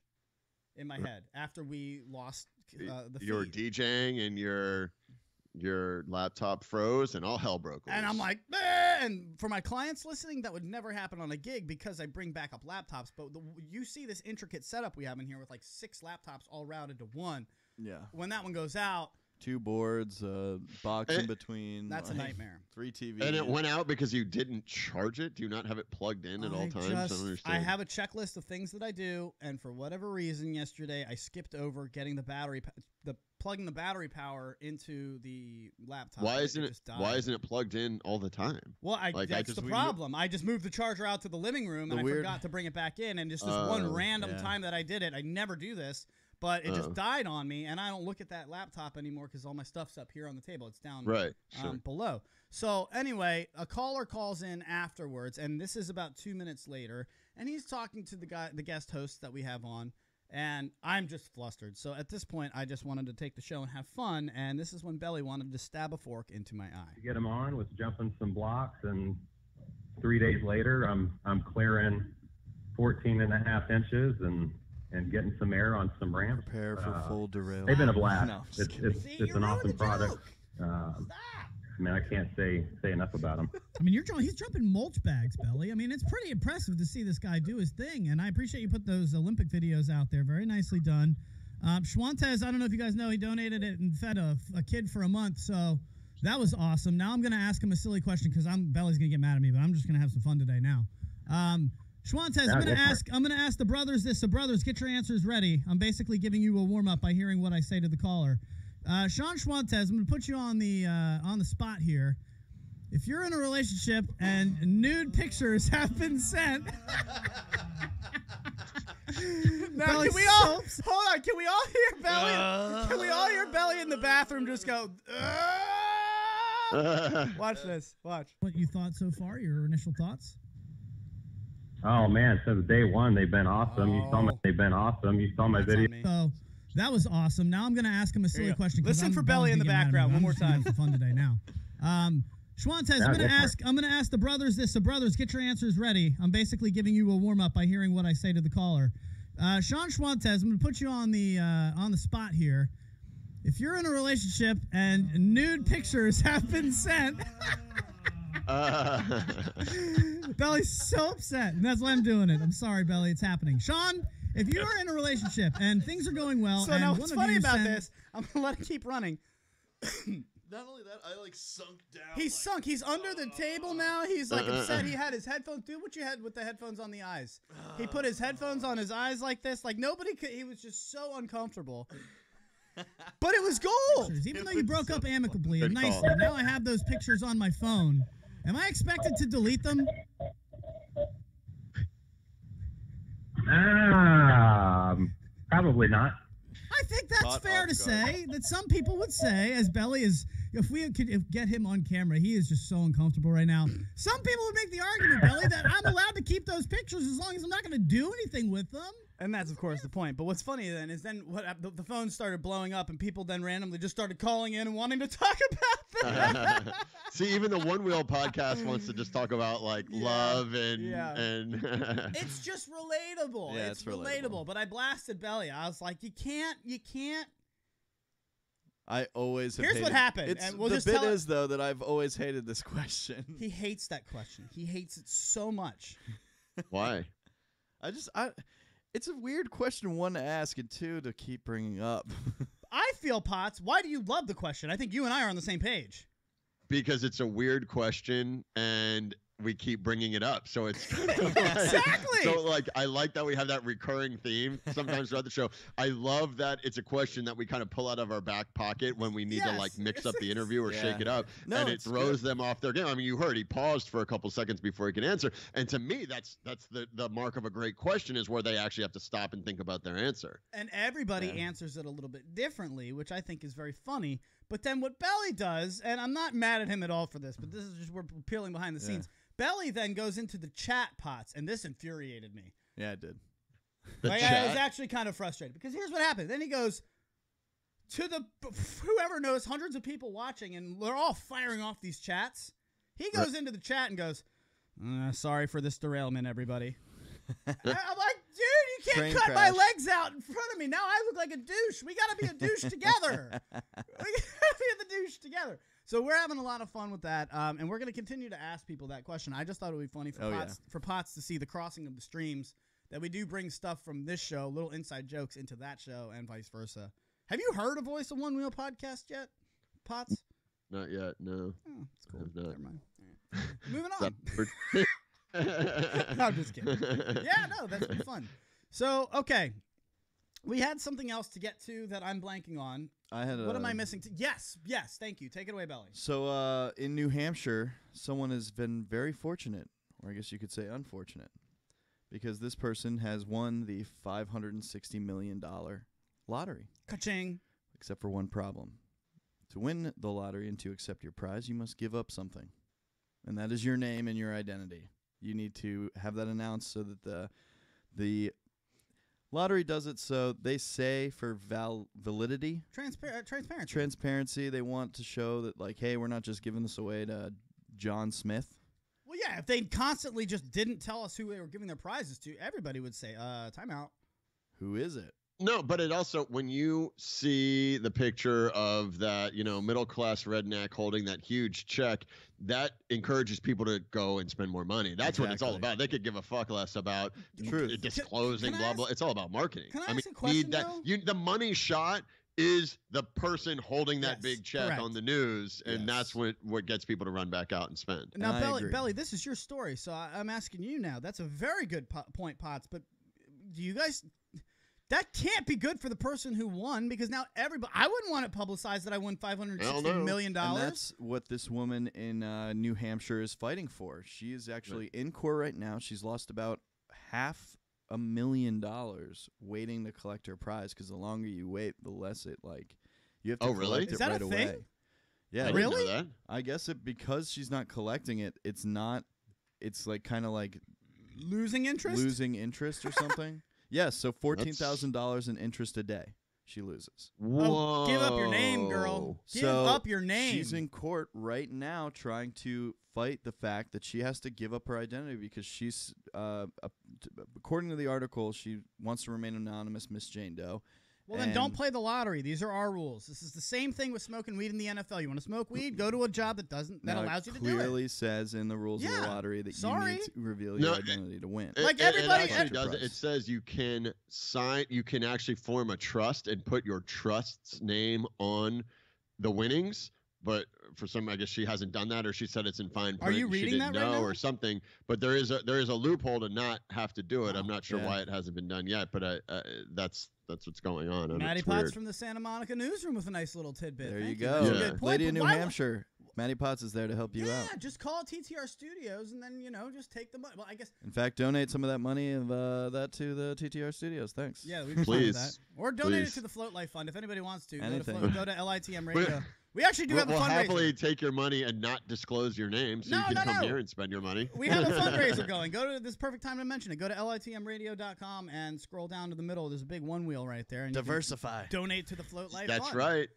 in my head after we lost the feed. You were DJing and your laptop froze and all hell broke loose. And I'm like, "Bah!" And for my clients listening, that would never happen on a gig because I bring backup laptops. But you see this intricate setup we have in here with like 6 laptops all routed to one. Yeah. When that one goes out, 2 boards, box in between. That's a nightmare. 3 TVs. And it went out because you didn't charge it? Do you not have it plugged in at all times? I don't understand. I have a checklist of things that I do, and for whatever reason yesterday, I skipped over getting the plugging the battery power into the laptop. Why isn't it plugged in all the time? Well, that's the problem. I just moved the charger out to the living room, and I forgot to bring it back in, and just this one random time that I did it, I never do this. But it just died on me, and I don't look at that laptop anymore because all my stuff's up here on the table. It's down below. So anyway, a caller calls in afterwards, and this is about 2 minutes later, and he's talking to the guest host that we have on, and I'm just flustered. So at this point, I just wanted to take the show and have fun, and this is when Belly wanted to stab a fork into my eye. To get him on was jumping some blocks, and 3 days later, I'm clearing 14.5 inches and getting some air on some ramps. Prepare for full derail. They've been a blast. No, it's an awesome product. I mean, I can't say enough about them. I mean, he's jumping mulch bags, Belly. I mean, it's pretty impressive to see this guy do his thing, and I appreciate you put those Olympic videos out there. Very nicely done. Schwantez, I don't know if you guys know, he donated it and fed a kid for a month, so that was awesome. Now I'm going to ask him a silly question because Belly's going to get mad at me, but I'm just going to have some fun today now. Schwantez, I'm gonna ask the brothers this. So brothers, get your answers ready. I'm basically giving you a warm up by hearing what I say to the caller. Sean Schwantez, I'm gonna put you on the spot here. If you're in a relationship and nude pictures have been sent, now can we all hold on? Can we all hear Belly? Can we all hear Belly in the bathroom just go? Watch this. Watch. What you thought so far? Your initial thoughts? Oh man, since day one they've been awesome. You saw my video. So that was awesome. Now I'm going to ask him a silly question. Listen for Belly in the background one more time. For fun today now. Schwantez, I'm going to ask the brothers this. So brothers, get your answers ready. I'm basically giving you a warm up by hearing what I say to the caller. Sean Schwantez, I'm going to put you on the spot here. If you're in a relationship and nude pictures have been sent. Belly's so upset, and that's why I'm doing it. I'm sorry, Belly. It's happening. Sean, if you are in a relationship and things are going well, so and now what's funny about this? I'm gonna let it keep running. Not only that, I sunk down. He's sunk. He's under the table now. He's upset. He had his headphones. Do what you had with the headphones on the eyes. He put his headphones on his eyes like this. Like nobody could. He was just so uncomfortable. But it was gold. Even though you broke up amicably and nicely, now I have those pictures on my phone. Am I expected to delete them? Probably not. I think that's fair to say. That some people would say, as Belly is, if we could get him on camera, he is just so uncomfortable right now. Some people would make the argument, Belly, that I'm allowed to keep those pictures as long as I'm not going to do anything with them. And that's, of course, the point. But what's funny then is the phone started blowing up and people then randomly just started calling in and wanting to talk about that. See, even the One Wheel podcast wants to just talk about love and it's just relatable. Yeah, it's relatable. But I blasted Belly. I was like, you can't. I always have Here's hated, what happened. It's, And we'll the just bit tell is, though, that I've always hated this question. He hates that question. He hates it so much. Why? It's a weird question, one, to ask, and two, to keep bringing up. I feel, Potts, why do you love the question? I think you and I are on the same page. Because it's a weird question, and we keep bringing it up. So it's kind of exactly. So like, I like that we have that recurring theme sometimes throughout the show. I love that it's a question that we kind of pull out of our back pocket when we need to like mix up the interview or shake it up, and it throws them off their game. I mean, you heard he paused for a couple seconds before he can answer, and to me, that's the mark of a great question is where they actually have to stop and think about their answer. And everybody answers it a little bit differently, which I think is very funny. But then what Belly does, and I'm not mad at him at all for this, but this is just we're peeling behind the scenes. Belly then goes into the chat, Pots, and this infuriated me. Yeah, it did. Like, I was actually kind of frustrated because here's what happened. Then he goes to whoever knows, hundreds of people watching, and they're all firing off these chats. He goes into the chat and goes, sorry for this derailment, everybody. I'm like, dude, you can't cut my legs out in front of me. Now I look like a douche. We got to be a douche together. We got to be the douche together. So we're having a lot of fun with that, and we're going to continue to ask people that question. I just thought it would be funny for Potts to see the crossing of the streams, that we do bring stuff from this show, little inside jokes, into that show, and vice versa. Have you heard a Voice of One Wheel podcast yet, Potts? Not yet, no. Oh, that's cool. Never mind. Right. Moving on. No, I'm just kidding. Yeah, no, that's been fun. So, okay. We had something else to get to that I'm blanking on. What am I missing? Yes, thank you. Take it away, Belly. So in New Hampshire, someone has been very fortunate, or I guess you could say unfortunate, because this person has won the $560 million lottery. Ka-ching. Except for one problem. To win the lottery and to accept your prize, you must give up something, and that is your name and your identity. You need to have that announced so that the lottery does it so they say for validity. Transparency. Transparency. They want to show that, like, hey, we're not just giving this away to John Smith. Well, yeah, if they constantly just didn't tell us who they were giving their prizes to, everybody would say, timeout. Who is it? No, but it also, when you see the picture of that, middle-class redneck holding that huge check, that encourages people to go and spend more money. That's what it's all about. They could give a fuck less about disclosing, blah, blah. It's all about marketing. Can I ask a question, the money shot is the person holding that big check on the news, and that's what gets people to run back out and spend. Now, Belly, this is your story, so I'm asking you now. That's a very good point, Potts, but do you guys... That can't be good for the person who won, because now everybody... I wouldn't want it publicized that I won $560 million. And that's what this woman in New Hampshire is fighting for. She is actually in court right now. She's lost about $500,000 waiting to collect her prize, because the longer you wait, the less it, you have to collect it right away. Yeah, I didn't know that. I guess because she's not collecting it, it's not... It's kind of like... Losing interest? Losing interest or something. Yes, so $14,000 in interest a day she loses. Whoa. Oh, give up your name, girl. Give up your name. She's in court right now trying to fight the fact that she has to give up her identity because she's, according to the article, she wants to remain anonymous, Miss Jane Doe. Well, then don't play the lottery. These are our rules. This is the same thing with smoking weed in the NFL. You want to smoke weed? Go to a job that allows you to do it. It clearly says in the rules of the lottery that you need to reveal your identity to win. Everybody, it actually does. It says you can actually form a trust and put your trust's name on the winnings. But for some, I guess she hasn't done that, or she said it's in fine print. Are you reading that right now? Or something? But there is a loophole to not have to do it. I'm not sure why it hasn't been done yet, but that's what's going on. Maddie Potts from the Santa Monica newsroom with a nice little tidbit. There you go. That's a good point. Lady in New Hampshire. Maddie Potts is there to help you out. Yeah, just call TTR Studios and then, just take the money. Well, I guess. In fact, donate some of that money of that to the TTR Studios. Thanks. Yeah, we'd be fine with that. Or donate it to the Float Life Fund if anybody wants to. Anything. Go to LITM Radio. We actually do have a fundraiser. We'll happily take your money and not disclose your name so you can come here and spend your money. We have a fundraiser going. This is perfect time to mention it. Go to litmradio.com and scroll down to the middle. There's a big one wheel right there. And diversify. Donate to the Float Life Fund. That's right.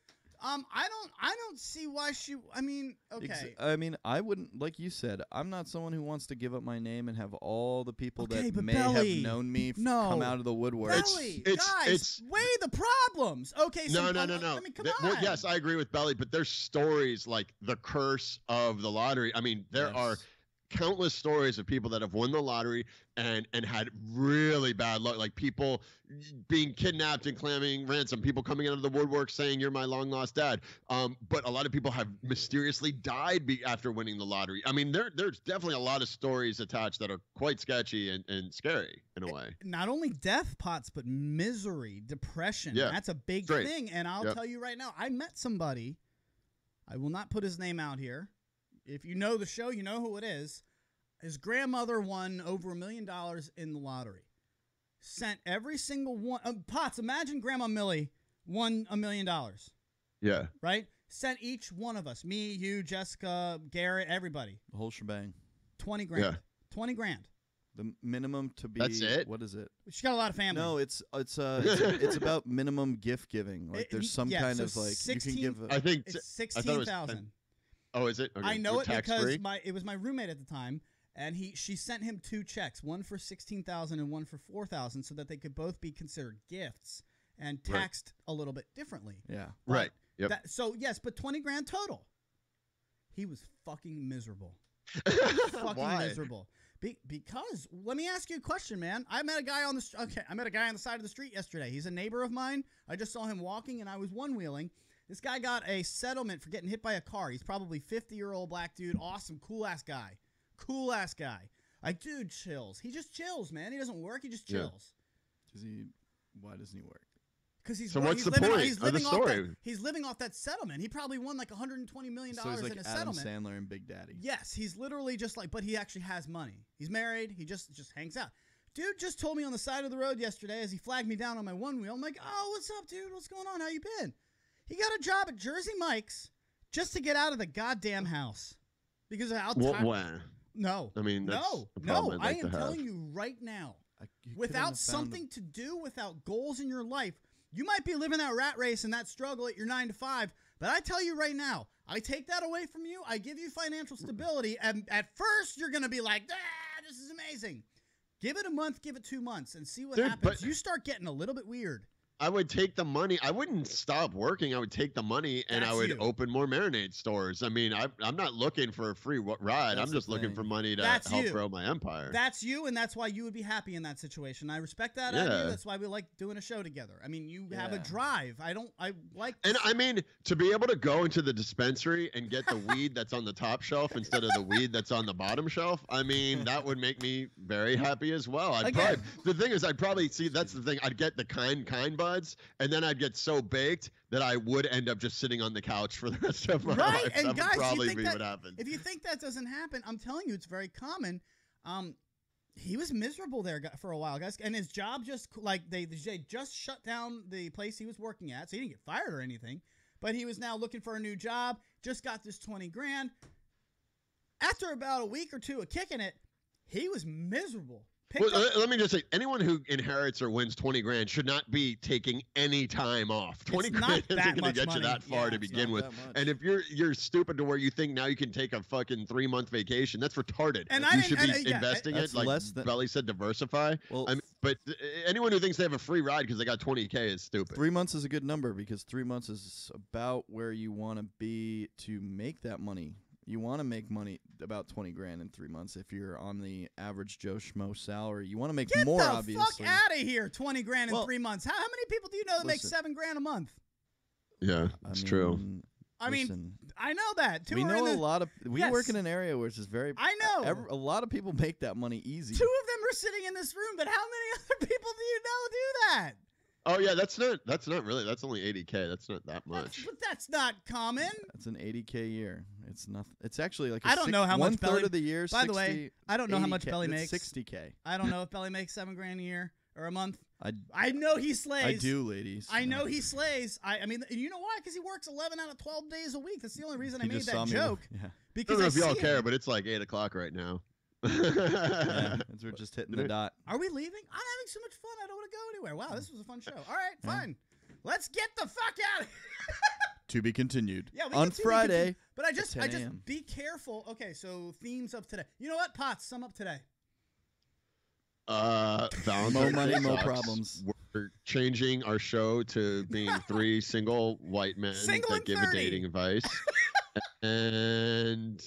I don't see why she. I mean, okay. I mean, I wouldn't, like you said, I'm not someone who wants to give up my name and have all the people that may Belly, have known me come out of the woodwork. Belly, guys, weigh the problems. Okay, so no. I mean, come on. Well, yes, I agree with Belly, but there's stories like the curse of the lottery. I mean, there are countless stories of people that have won the lottery and had really bad luck, like people being kidnapped and claiming ransom, people coming out of the woodwork saying you're my long lost dad. But a lot of people have mysteriously died after winning the lottery. I mean, there's definitely a lot of stories attached that are quite sketchy and scary in a way. Not only death, Potts, but misery, depression. Yeah, that's a big thing. And I'll tell you right now, I met somebody. I will not put his name out here. If you know the show, you know who it is. His grandmother won over $1 million in the lottery. Sent every single one. Potts, imagine Grandma Millie won $1 million. Yeah. Right? Sent each one of us, me, you, Jessica, Garrett, everybody. The whole shebang. 20 grand. Yeah. 20 grand. The minimum to be. That's it? What is it? She got a lot of family. No, it's about minimum gift giving. Like there's some kind of like 16, you can give. I think it's 16,000. Oh, is it? Okay. I know it because free? it was my roommate at the time, and she sent him 2 checks, one for 16,000 and one for 4,000, so that they could both be considered gifts and taxed a little bit differently. Yeah. But right. Yep. So yes, but 20 grand total. He was fucking miserable. Fucking miserable. Because let me ask you a question, man. I met a guy on the side of the street yesterday. He's a neighbor of mine. I just saw him walking, and I was one-wheeling. This guy got a settlement for getting hit by a car. He's probably 50-year-old black dude. Awesome, cool-ass guy. Cool-ass guy. Like, dude chills. He just chills, man. He doesn't work. He just chills. Why doesn't he work? Because he's what's the point of the story? He's living off that settlement. He probably won like $120 million So he's like in a Adam settlement. Sandler and Big Daddy. Yes, he's literally just like, but he actually has money. He's married. He just hangs out. Dude just told me on the side of the road yesterday as he flagged me down on my one wheel. I'm like, oh, what's up, dude? What's going on? How you been? He got a job at Jersey Mike's just to get out of the goddamn house because of how tired. No. I mean, that's no. I am telling you right now, without something to do, without goals in your life, you might be living that rat race and that struggle at your 9 to 5. But I tell you right now, I take that away from you. I give you financial stability. And at first, you're going to be like, this is amazing. Give it a month, give it 2 months, and see what happens. You start getting a little bit weird. I would take the money. I wouldn't stop working. I would take the money and I would open more marinade stores. I mean, I'm not looking for a free ride. I'm just looking for money to help grow my empire. That's you, and that's why you would be happy in that situation. I respect that out of you. That's why we like doing a show together. I mean, you have a drive. I like. And I mean, to be able to go into the dispensary and get the weed that's on the top shelf instead of the weed that's on the bottom shelf, I mean, that would make me very happy as well. The thing is, I'd probably see. That's the thing. I'd get the kind buds, and then I'd get so baked that I would end up just sitting on the couch for the rest of my life. And that guys, would probably be what happened. If you think that doesn't happen, I'm telling you, it's very common. He was miserable there for a while, guys, and his job just they just shut down the place he was working at, so he didn't get fired or anything. But he was now looking for a new job. Just got this 20 grand. After about a week or two of kicking it, he was miserable. Let me just say, anyone who inherits or wins 20 grand should not be taking any time off. 20 grand isn't going to get you that far to begin with. And if you're stupid to where you think now you can take a fucking 3-month vacation, that's retarded. And you should be investing it. Like Belly said, diversify. Well, but anyone who thinks they have a free ride because they got 20K is stupid. 3 months is a good number because 3 months is about where you want to be to make that money. You want to make money about 20 grand in 3 months if you're on the average Joe Schmo salary. You want to make more, obviously. Get the fuck out of here! 20 grand in 3 months. How many people do you know that make 7 grand a month? Yeah, it's true. I mean, I know that. We know a lot of. We work in an area where it's just very. I know. A lot of people make that money easy. 2 of them are sitting in this room, but how many other people do you know do that? Oh yeah, that's not really. That's only 80K. That's not that much. But that's not common. That's an 80K year. It's nothing. It's actually like I don't know how much Belly. 1/3 of the year. By the way, I don't know how much Belly makes. 60K. I don't know if Belly makes 7 grand a year or a month. I know he slays. I do, ladies. I know he slays. I mean, you know why? Because he works 11 out of 12 days a week. That's the only reason I made that joke. Because I don't know if y'all care, but it's like 8 o'clock right now. We're just hitting the dot. Are we leaving? I'm having so much fun. I don't want to go anywhere. Wow, this was a fun show. All right, fine. Let's get the fuck out of here. To be continued. Yeah, we on can Friday. But I just 10 a.m. be careful. Okay, so themes of today. You know what, Potts? Sum up today. Valentine's Mo money, Day mo sucks. problems. We're changing our show to being 3 single white men that give 30. a dating advice. And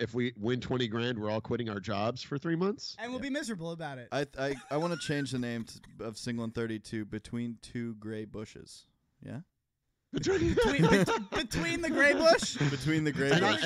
if we win 20 grand, we're all quitting our jobs for 3 months. And we'll be miserable about it. I want to change the name of Single and 30 to Between Two Gray Bushes. Yeah? Between the gray bush? Between the gray And bush.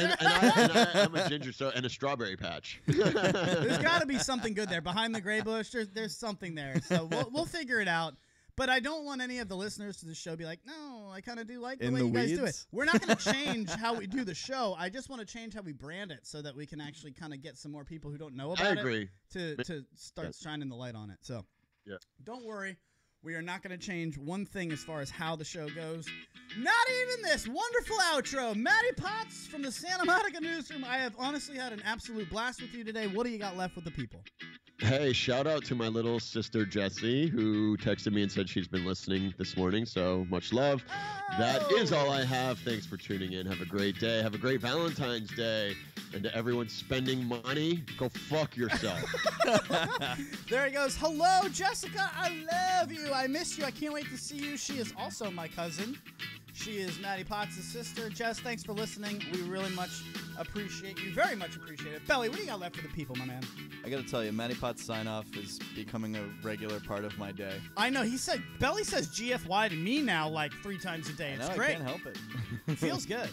I'm a ginger and a strawberry patch. There's got to be something good there. Behind the gray bush, there's something there. So we'll figure it out. But I don't want any of the listeners to the show be like, no, I kind of do like the way you guys do it. We're not going to change how we do the show. I just want to change how we brand it so that we can actually kind of get some more people who don't know about it to start shining the light on it. So don't worry. We are not going to change one thing as far as how the show goes. Not even this wonderful outro. Maddie Potts from the Santa Monica Newsroom. I have honestly had an absolute blast with you today. What do you got left with the people? Hey, shout out to my little sister Jessie, who texted me and said she's been listening this morning. So much love. That is all I have. Thanks for tuning in. Have a great day. Have a great Valentine's Day. And to everyone spending money, go fuck yourself. There he goes. Hello, Jessica. I love you. I miss you. I can't wait to see you. She is also my cousin. She is Maddie Potts' sister. Jess, thanks for listening. We really much appreciate you. Very much appreciate it. Belly, what do you got left for the people, my man? I got to tell you, Maddie Potts sign-off is becoming a regular part of my day. I know. Belly says GFY to me now like 3 times a day. It's great. I can't help it. Feels good.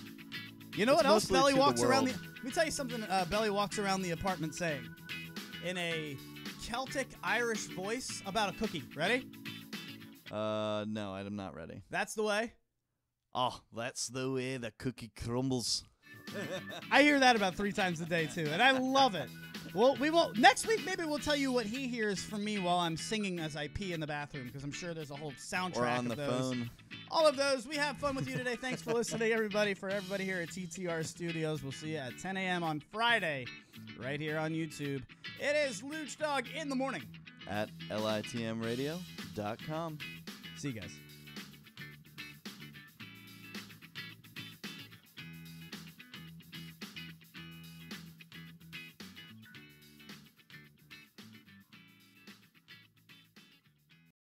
You know what else Belly walks around the... Let me tell you something Belly walks around the apartment saying. In a Celtic Irish voice about a cookie. Ready? No, I'm not ready. That's the way? Oh, that's the way the cookie crumbles. I hear that about 3 times a day, too, and I love it. Well, we will next week. Maybe we'll tell you what he hears from me while I'm singing as I pee in the bathroom, because I'm sure there's a whole soundtrack or on of the those. phone. All of those. We have fun with you today. Thanks for listening, everybody. For everybody here at TTR Studios, we'll see you at 10 a.m. on Friday, right here on YouTube. It is Luch Dog in the morning at litmradio.com. See you guys.